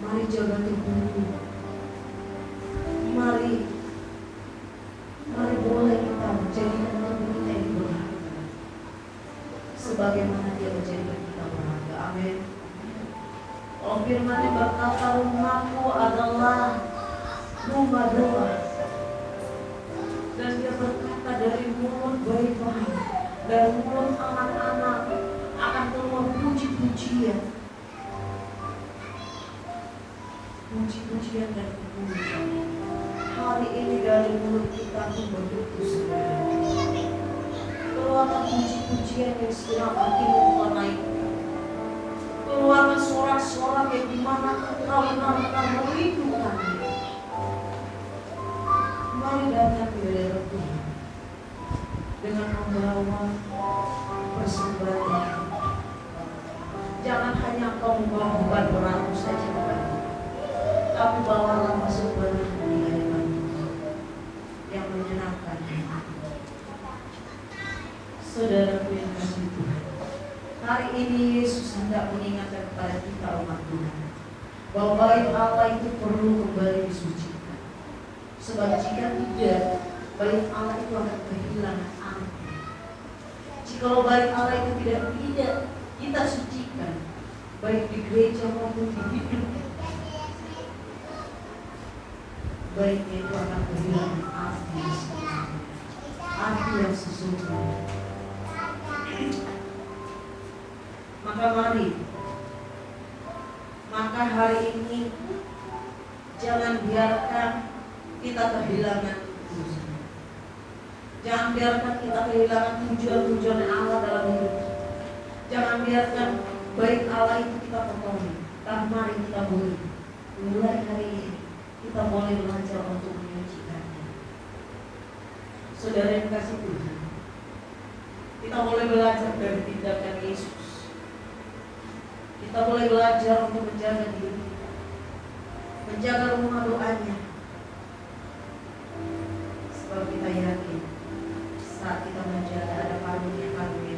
Mari jaga tubuhmu. Mari boleh kita menjadikan tubuh kita yang berharga sebagaimana dia menjadikan kita berharga. Amin. Oh, firman-Nya berkata, rumahku adalah rumah doa. Dan dia berkata, dari mulut bayi-bayi, dari mulut anak-anak akan keluar puji-pujian. Puji-pujian dan kemuliaan. Hari ini dari mulut kita pun begitu sebenarnya. Keluarlah puji-pujian yang segenap hatimu Tuhan naikkan. Keluarlah sorak-sorak yang dimana engkau akan merindukannya. Mari datang di hadapan Tuhan dengan membawa persembahan. Jangan hanya engkau membawa beban beratus saja, tapi bawalah persembahan di hadapan Tuhan yang menyenangkan hati. Saudaraku yang kasih Tuhan, hari ini Yesus hendak mengingatkan kepada kita umat Tuhan bahwa bait Allah itu perlu kembali disucikan. Sebab jika tidak, bait Allah itu akan kehilangan arti. Jika bait Allah itu tidak kita sucikan, baik di gereja maupun di hidup, baiknya itu akan kehilangan arti yang sesungguhnya. Maka hari ini jangan biarkan kita kehilangan tujuan. Jangan biarkan kita kehilangan tujuan Allah dalam hidup. Jangan biarkan baik Allah itu kita potong. Tapi mari kita mulai hari ini kita boleh belajar untuk menyucikannya. Saudara yang kasih Tuhan, kita boleh belajar dari tindakan Yesus. Kita boleh belajar untuk menjaga diri, menjaga rumah doanya. Sebab kita yakin saat kita menjaga ada karunia-karunia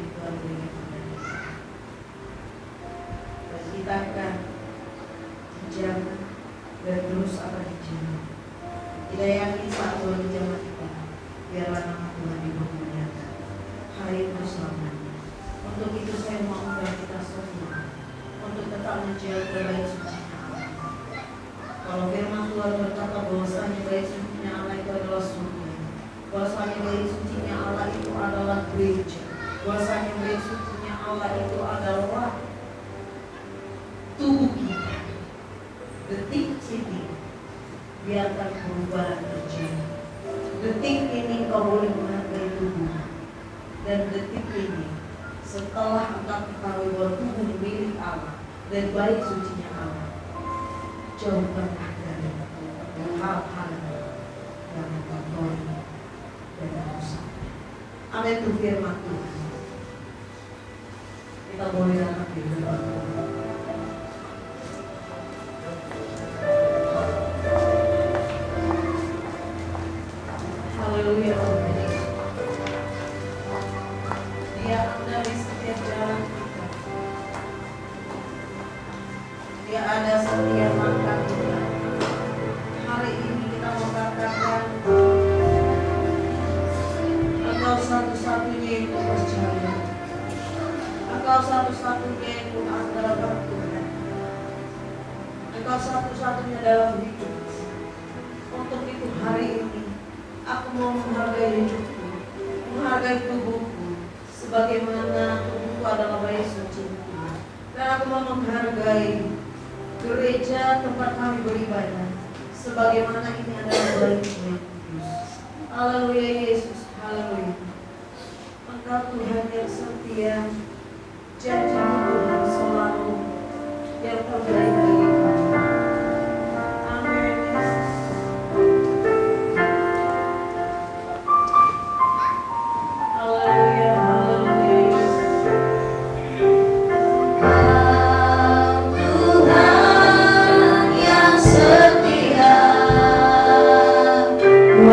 bait sucinya Allah itu adalah gereja. Bahwasanya bait sucinya Allah itu adalah tubuh kita. Detik ini biarkan perubahan terjadi. Detik ini kau boleh menghargai tubuh. Dan detik ini setelah engkau ketahui bahwa tubuh milik Allah dan bait sucinya Allah, jauhkanlah dari hal-hal yang mengotori dan merusak. Amin. Itu firman Tuhan. Kita boleh datang di dalam Tuhan. Haleluya. Dia ada di setiap jalan kita. Dia ada setiap langkah kita. Hari ini kita mau katakan Engkau satu-satunya yang ku percaya. Engkau satu-satunya yang ku andalkan Tuhan. Engkau satu-satunya dalam hidup. Untuk itu hari ini aku mau menghargai hidupku, menghargai tubuhku, sebagaimana tubuhku adalah bait suci. Dan aku mau menghargai gereja tempat kami beribadah, sebagaimana ini adalah bait-Mu yang kudus. Haleluya Yesus, haleluya. Engkau Tuhan yang setia, janji-Mu Tuhan selalu yang terbaik bagi kami. Amin Yesus. Haleluya, haleluya Yesus. Tuhan yang setia,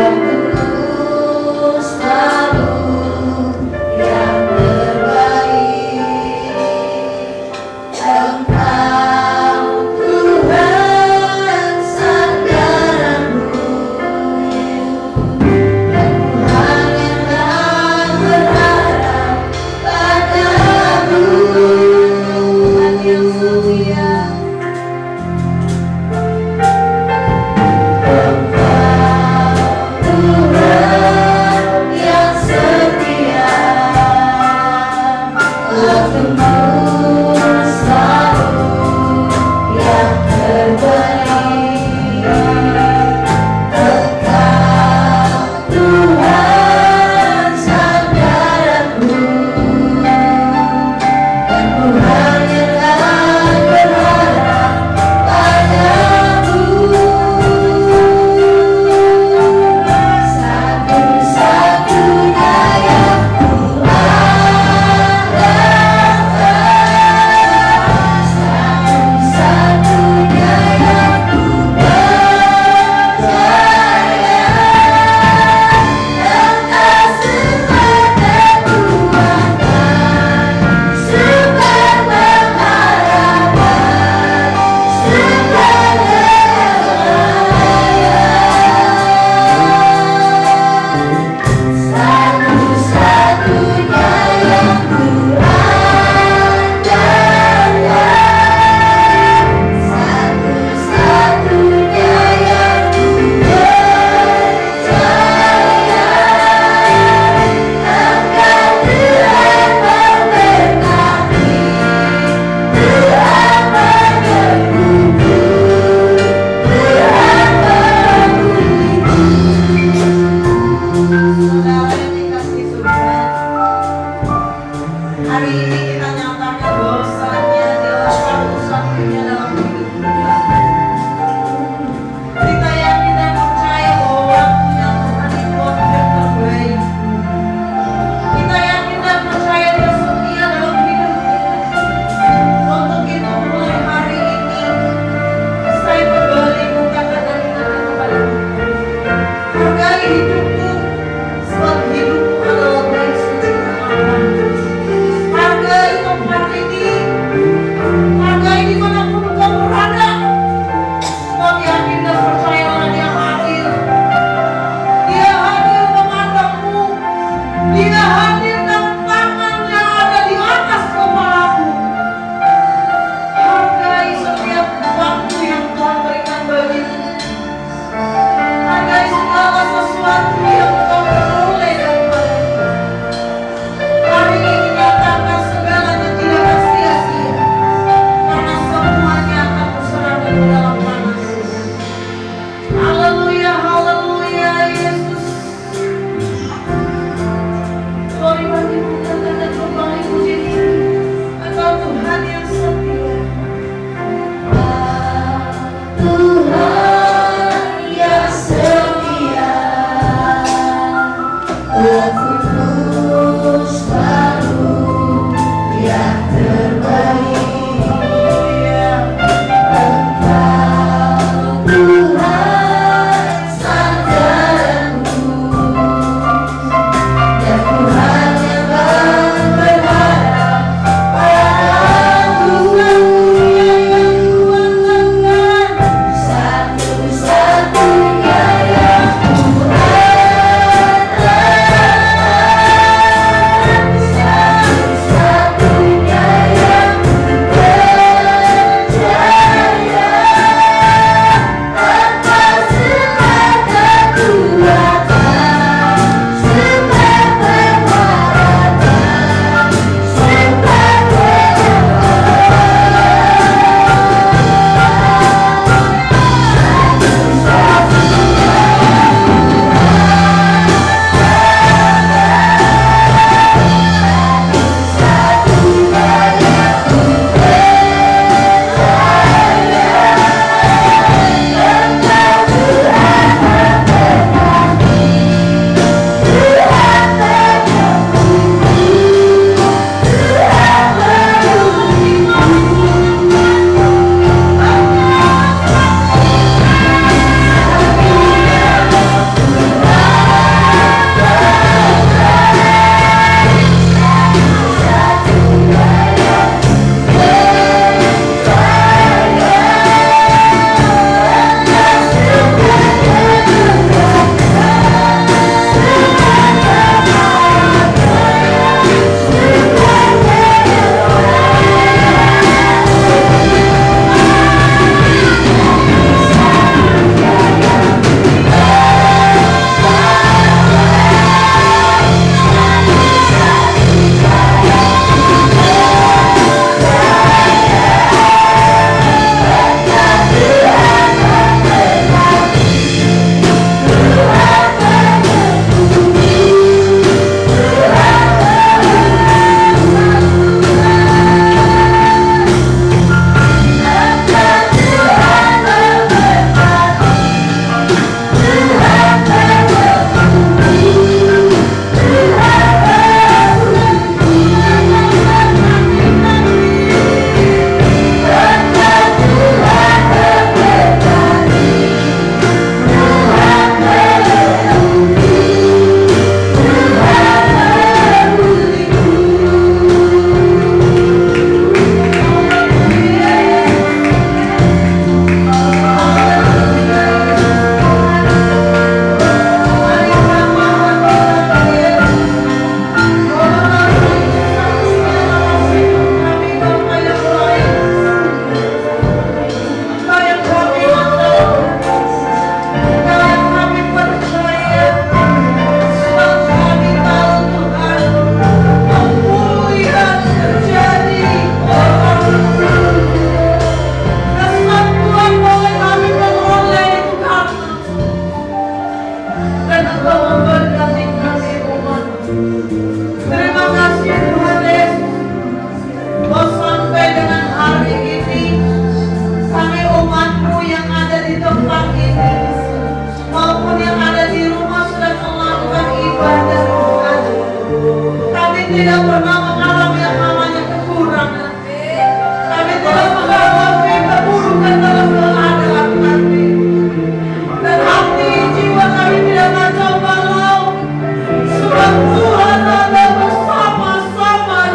waktu selalu yang terbaik. Engkau Tuhan sandaranku, dan ku hanyalah berharap padamu. Tuhan yang setia, Tuhan yang setia, waktu-Mu selalu yang terbaik. Engkau Tuhan sandaranku, dan ku hanyalah berharap padamu. Satu-satunya yang ku andalkan, satu-satunya yang ku percaya. Engkau sumber kekuatan, sumber pengharapan, sumber satu-satunya yang ku andalkan, satu-satunya yang ku percaya. Engkau Tuhan memberkati, Tuhan menyembuhku, Tuhan memulihku. Saudara yang dikasihi Tuhan, hari ini kita nyatakan bahwasanya Dia satu-satunya dalam hidup kita. Kita yakin dan percaya bahwa waktunya Tuhan itu waktu yang terbaik. Kita yakin dan percaya Dia setia dalam hidup kita. Untuk itu mulai hari ini saya kembali mengatakan dan ingatkan kepada Tuhan. Hargai hidupku, sebab hidupku adalah bait suci Allah. Hargai tempat ini,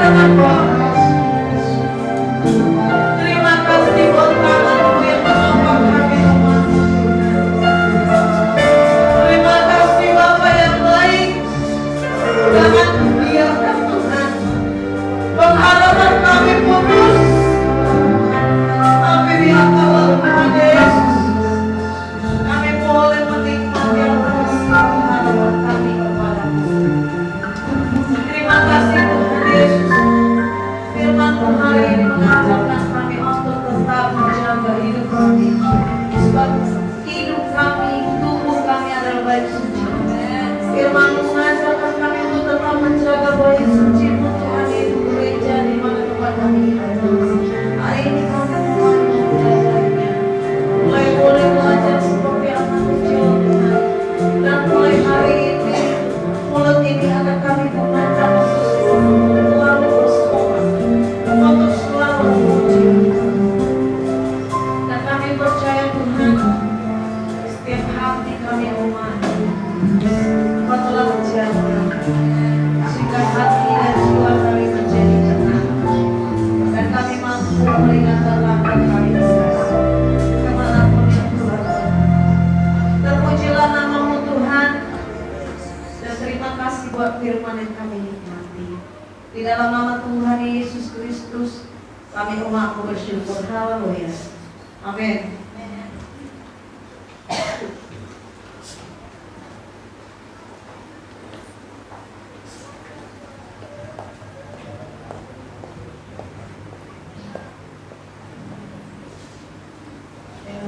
dengan Tuhan. Terima kasih buat tangan-Mu yang menopang kami Tuhan. Terima kasih Bapa yang baik. Jangan biarkan Tuhan pengharapan kami putus. Tapi biarkanlah Tuhan Yesus, kami boleh menikmati yang kasih harapan kami kepada-Mu. Terima kasih Tuhan Yesus. Firman-Mu hari ini mengajarkan kami untuk tetap menjaga hidup kami. Sebab hidup kami, tubuh kami adalah bait suci. Firman-Mu mengajarkan kami untuk tetap menjaga bait suci-Mu Tuhan, itu gereja di mana tempat kami ibadah. Hari ini kami mulai menjaganya, mulai boleh belajar seperti anak kecil Tuhan. Dan mulai hari ini, mulut ini akan kami gunakan untuk selalu bersemangat, untuk selalu memuji. Dan kami percaya Tuhan, setiap hati kami umat, Kau telah menjaga, sehingga hati dan jiwa kami menjadi tenang. Dan kami mampu meringankan langkah kami sekarang, kemanapun yang berada. Terpujilah nama-Mu Tuhan, dan terima kasih buat firman yang kami nikmati. Di dalam nama Tuhan Yesus Kristus, kami umat-Mu bersyukur. Haleluya. Amin.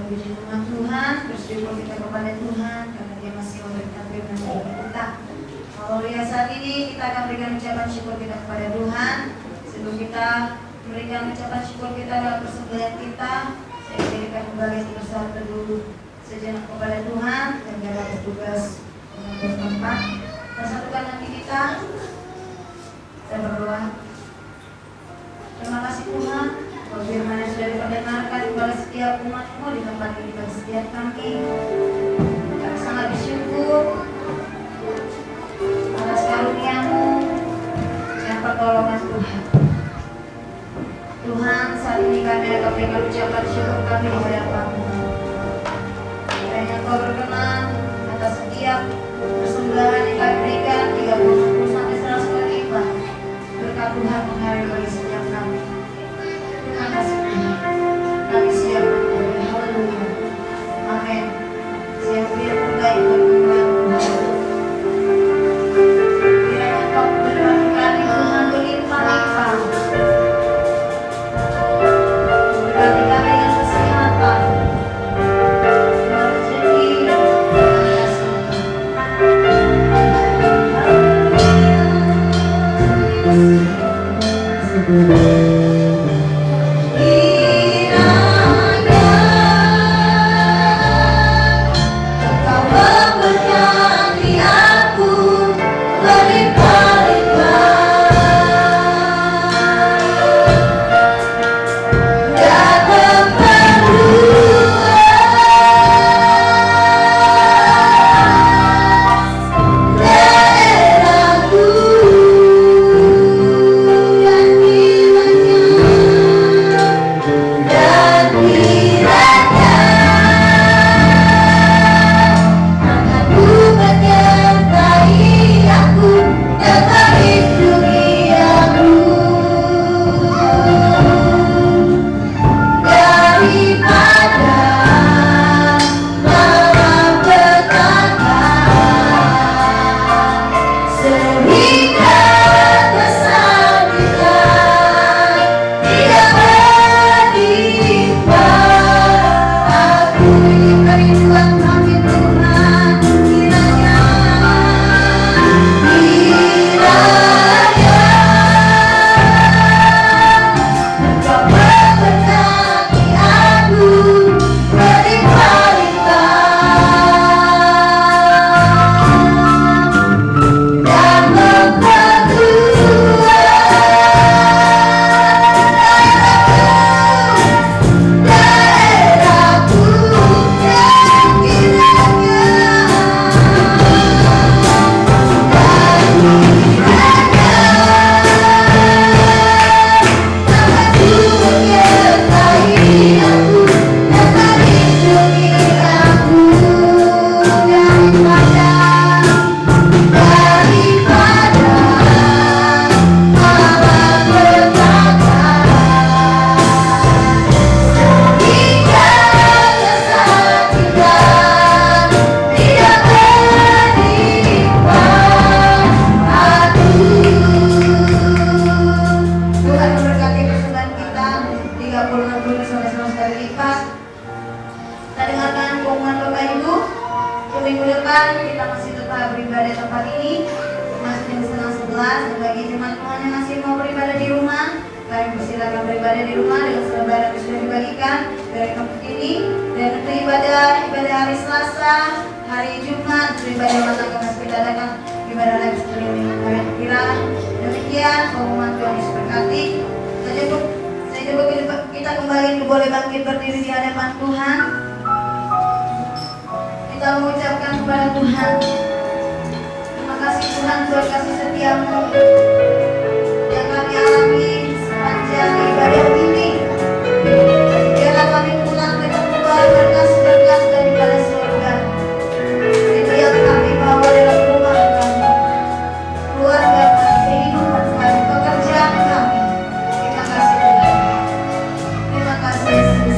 Puji nama Tuhan, bersyukur kita kepada Tuhan karena Dia masih memberikan firman kepada kita. Haleluya. Saat ini kita akan berikan ucapan syukur kita kepada Tuhan. Sebelum kita memberikan ucapan syukur kita dalam persembahyan kita, saya berikan kembali bersatu dulu sejenak kepada Tuhan dan dalam bertugas mengatur tempat. Kita satukan hati kita. Kita berdoa. Terima kasih Tuhan, bahwa firman yang sudah diperdengarkan kepada setiap umat-Mu di tempat ini, bagi setiap kami. Kami sangat bersyukur atas karunia-Mu dan pertolongan Tuhan. Tuhan, saat ini kami akan berikan ucapan syukur kami di hadapan-Mu. Kiranya Kau berkenan atas setiap persembahan yang kami berikan, 30 sampai 100 kali lipat. Berkat Tuhan mengalir bagi setiap kami. Terima kasih Tuhan. Kami siap mendengar. Haleluya. Amin. Saya beri terbaik berkenan Tuhan. Kiranya Kau berkati kami Tuhan berlimpah-limpah. Berkati kami dengan kesehatan, dengan rezeki, dengan kasih. Daerahku yang dimana Tuhan, kita masih tetap beribadah di tempat ini. Masih jam setengah 11. Dan bagi jemaat Tuhan yang masih mau beribadah di rumah, kami persilakan beribadah di rumah dengan selebaran yang sudah dibagikan dari kampus ini. Dan untuk ibadah hari Selasa, hari Jumat, ibadah rumah tangga masih kita adakan ibadah lagi seperti ini. Kami kira demikian pengumuman Tuhan Yesus berkati. Saya coba kita kembali boleh bangkit berdiri di hadapan Tuhan. Kita mengucapkan kepada Tuhan, terima kasih Tuhan buat kasih setia-Mu yang kami alami sepanjang ibadah ini. Biarlah kami pulang dengan membawa berkas-berkas daripada surga. Itu yang kami bawa dalam rumah kami, keluarga kami, kehidupan kami, pekerjaan kami. Terima kasih Tuhan. Terima kasih Yesus.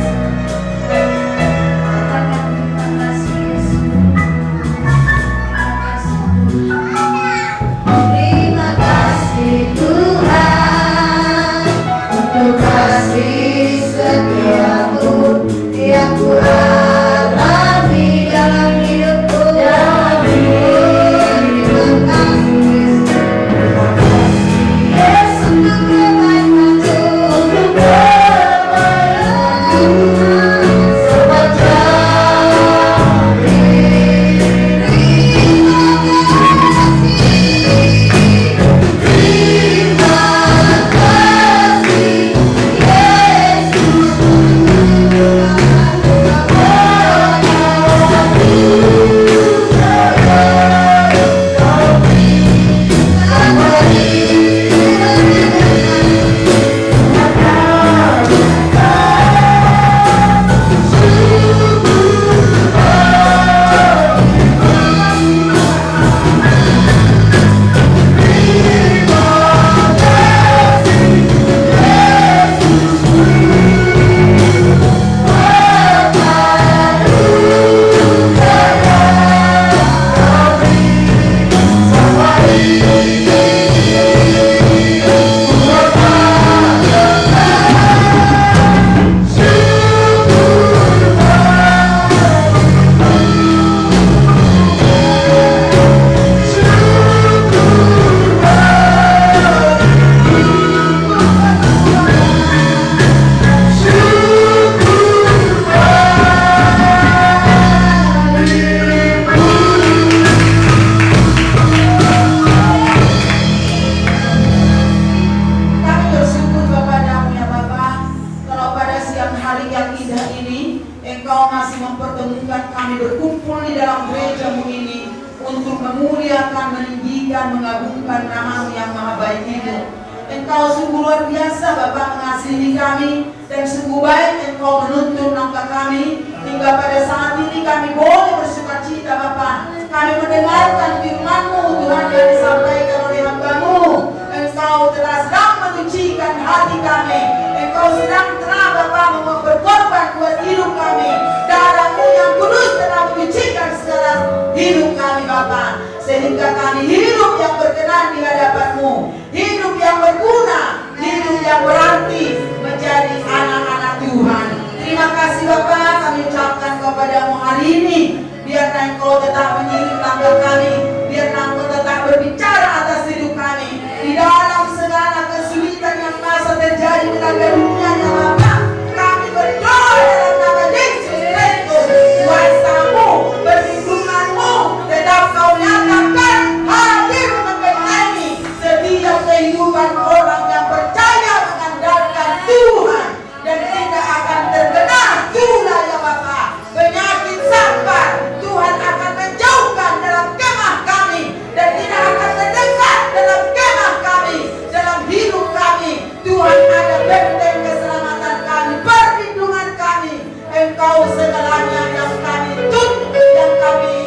Sehingga kami hidup yang berkenan di hadapan-Mu, hidup yang berguna, hidup yang berarti menjadi anak-anak Tuhan. Terima kasih Bapak, kami ucapkan kepada-Mu hari ini. Biar Engkau tetap mengiring langkah kami, biar Engkau tetap berbicara atas hidup kami di dalam segala kesulitan yang masa terjadi di dalam dunia ya Bapak. Kami berdoa dalam nama Yesus Kristus, kuasa-Mu, perlindungan-Mu tetap Kau nyatakan hadir mengenai setiap kehidupan orang yang percaya mengandalkan Tuhan dan tidak akan terkena gula ya Bapak. Penyakit sampar Tuhan akan menjauhkan dalam kemah kami dan tidak akan terdekat dalam kemah kami, dalam hidup kami. Tuhan ada benteng keselamatan kami, perlindungan kami. Engkau segalanya yang kami tuntut, yang kami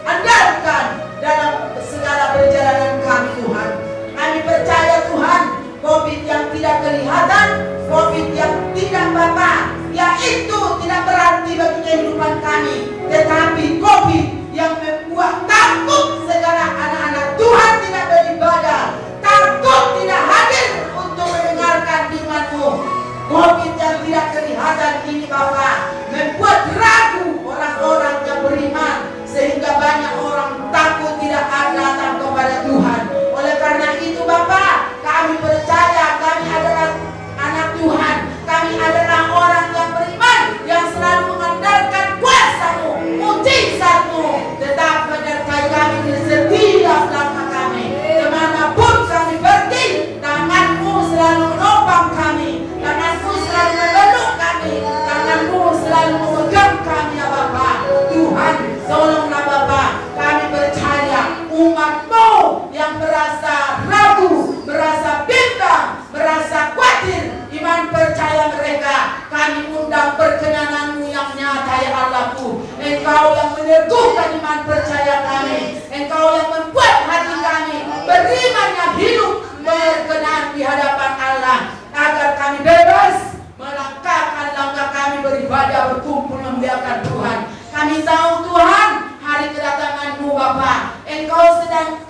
andalkan dalam segala perjalanan kami Tuhan. Kami percaya Tuhan, COVID yang tidak kelihatan, COVID yang tidak Bapak, yaitu tidak berarti bagi kehidupan kami, tetapi COVID yang membuat takut segala anak-anak Tuhan tidak beribadah, takut tidak hadir untuk mendengarkan firman-Mu. COVID yang tidak kelihatan ini Bapak membuat ragu orang-orang yang beriman, sehingga banyak ibadah berkumpul memuliakan Tuhan. Kami tahu Tuhan, hari kedatangan-Mu Bapa, Engkau sedang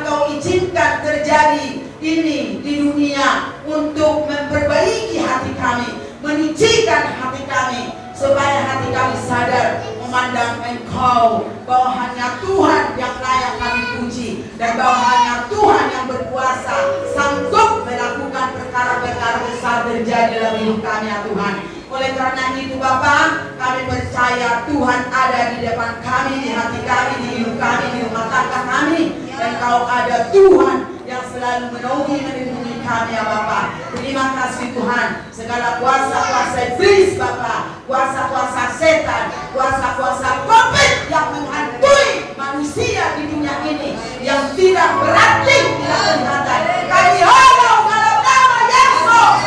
Kau izinkan terjadi ini di dunia untuk memperbaiki hati kami, menyucikan hati kami, supaya hati kami sadar memandang Engkau, bahwa hanya Tuhan yang layak kami puji, dan bahwa hanya Tuhan yang berkuasa sanggup melakukan perkara-perkara besar terjadi dalam hidup kami ya Tuhan. Oleh karena itu Bapa, kami percaya Tuhan ada di depan kami, di hati kami, di hidup kami, di rumah tangga kami, dan Kau ada Tuhan yang selalu menolongi melindungi kami ya Bapa. Terima kasih Tuhan. Segala kuasa-kuasa iblis Bapa, kuasa-kuasa setan, kuasa-kuasa COVID yang menghantui manusia di dunia ini, yang tidak berarti, tidak kelihatan, kami halau dalam nama Yesus.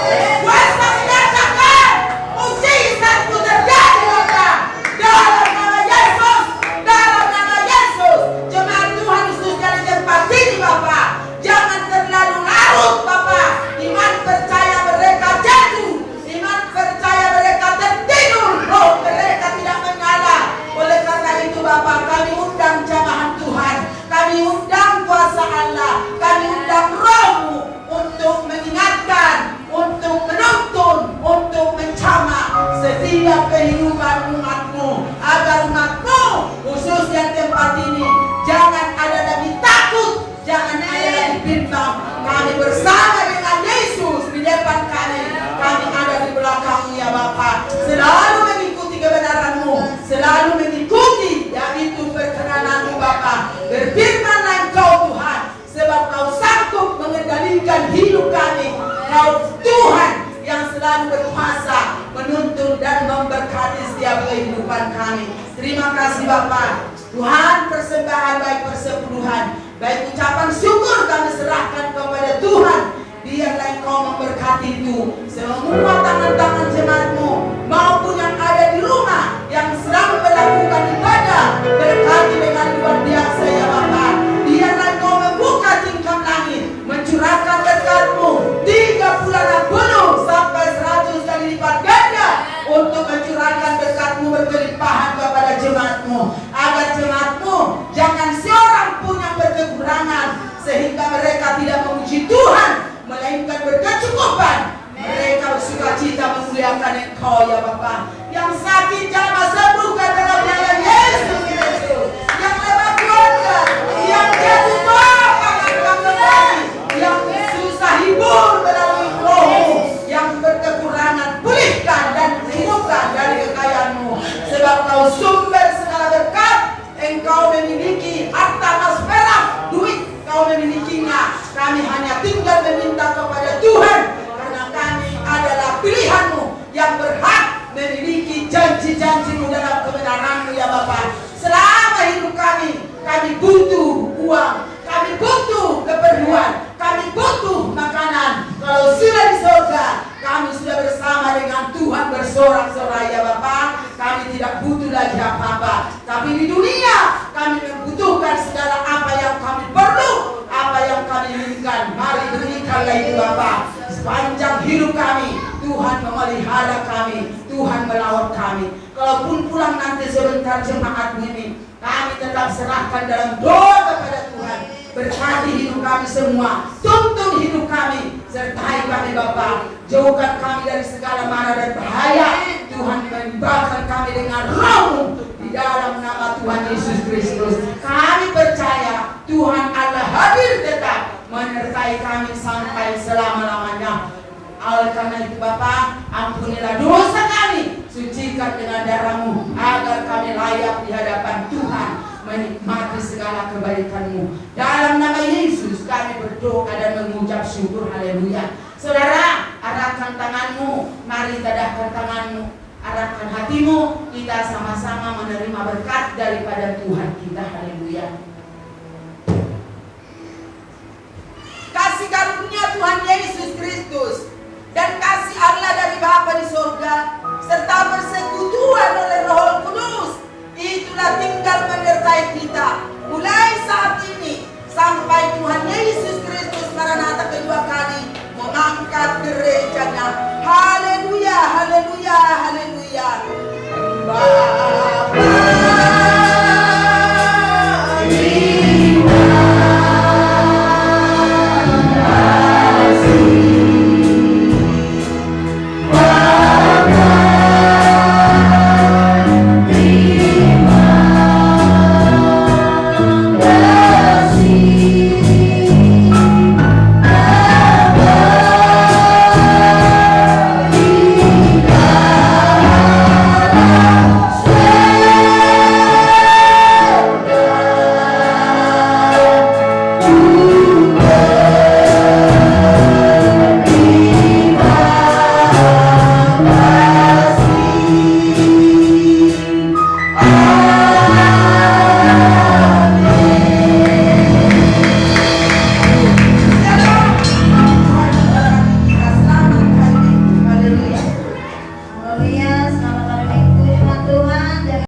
Kuasa menyatakan mujizat itu terjadi Bapa, dalam nama Yesus, dalam nama Yesus. Jemaat Tuhan Yesus dari tempat ini Bapa, jangan terlalu larut Bapa. Iman percaya mereka jatuh, iman percaya mereka tertidur, roh mereka tidak menyala. Oleh karena itu Bapa, kami undang jamaah Tuhan, kami undang kuasa Allah, kami undang Roh-Mu untuk mengingatkan, untuk menuntun, untuk mencamah setiap kehidupan umat-Mu, agar umat-Mu khususnya tempat ini jangan ada lagi takut, jangan ada lagi bimbang. Kami bersama dengan Yesus di depan kami ada di belakang-Mu ya Bapa, selalu mengikuti kebenaran-Mu, selalu mengikuti yaitu perkenanan-Mu Bapa. Berfirmanlah Engkau Tuhan, sebab Kau sanggup mengendalikan hidup kami. Kau Tuhan yang selalu berkuasa menuntun dan memberkati setiap kehidupan kami. Terima kasih Bapa. Tuhan, persembahan baik persepuluhan, baik ucapan syukur kami serahkan kepada Tuhan. Biarlah Engkau memberkati itu semua tangan-tangan jemaat-Mu maupun yang ada di rumah yang sedang melakukan ibadah. Berkati dengan luar biasa ya Bapa. Biarlah Engkau membuka tingkap langit, mencurahkan berkat-Mu 30 sampai 100 kali lipat ganda untuk mencurahkan berkat-Mu berkelimpahan kepada jemaat-Mu, agar jemaat-Mu jangan seorang pun yang berkekurangan, sehingga mereka tidak memuji Tuhan, melainkan berkecukupan. Mereka bersukacita memuliakan Engkau ya Bapa. Yang sakit jamah sembuhkan dalam nama Yesus Kristus. Yang lemah kuatkan, yang jatuh angkat kembali, yang susah hibur melalui Roh-Mu, yang berkekurangan pulihkan dan hidupkan dari kekayaan-Mu. Sebab Kau sumber segala berkat. Engkau memiliki harta emas perak, duit Kau memilikinya. Kami hanya tinggal meminta kepada Tuhan, karena kami adalah pilihan-Mu yang berhak memiliki janji-janji-Mu dalam kebenaran-Mu ya Bapa. Selama hidup kami butuh uang, kami butuh keperluan, kami butuh makanan. Kalau sudah di surga, kami sudah bersama dengan Tuhan bersorak-sorai ya Bapa. Kami tidak butuh lagi apa-apa. Tapi di dunia kami membutuhkan segala apa yang kami perlu, apa yang kami inginkan. Mari berikanlah itu Bapa. Sepanjang hidup kami, Tuhan memelihara kami, Tuhan melawat kami. Kalaupun pulang nanti sebentar jemaat ini, kami tetap serahkan dalam doa kepada Tuhan. Berkati hidup kami semua, tuntun hidup kami, sertai kami Bapa. Jauhkan kami dari segala mara dan bahaya. Tuhan membakar kami dengan Roh-Mu di dalam nama Tuhan Yesus Kristus. Kami percaya Tuhan Allah hadir tetap menyertai kami sampai selama-lamanya. Oleh karena itu Bapa, ampunilah dosa kami, sucikan dengan darah-Mu, agar kami layak di hadapan Tuhan, menikmati segala kebaikan-Mu. Dalam nama Yesus kami berdoa dan mengucap syukur. Haleluya. Saudara, arahkan tanganmu, mari tadahkan tanganmu, arahkan hatimu, kita sama-sama menerima berkat daripada Tuhan kita. Haleluya.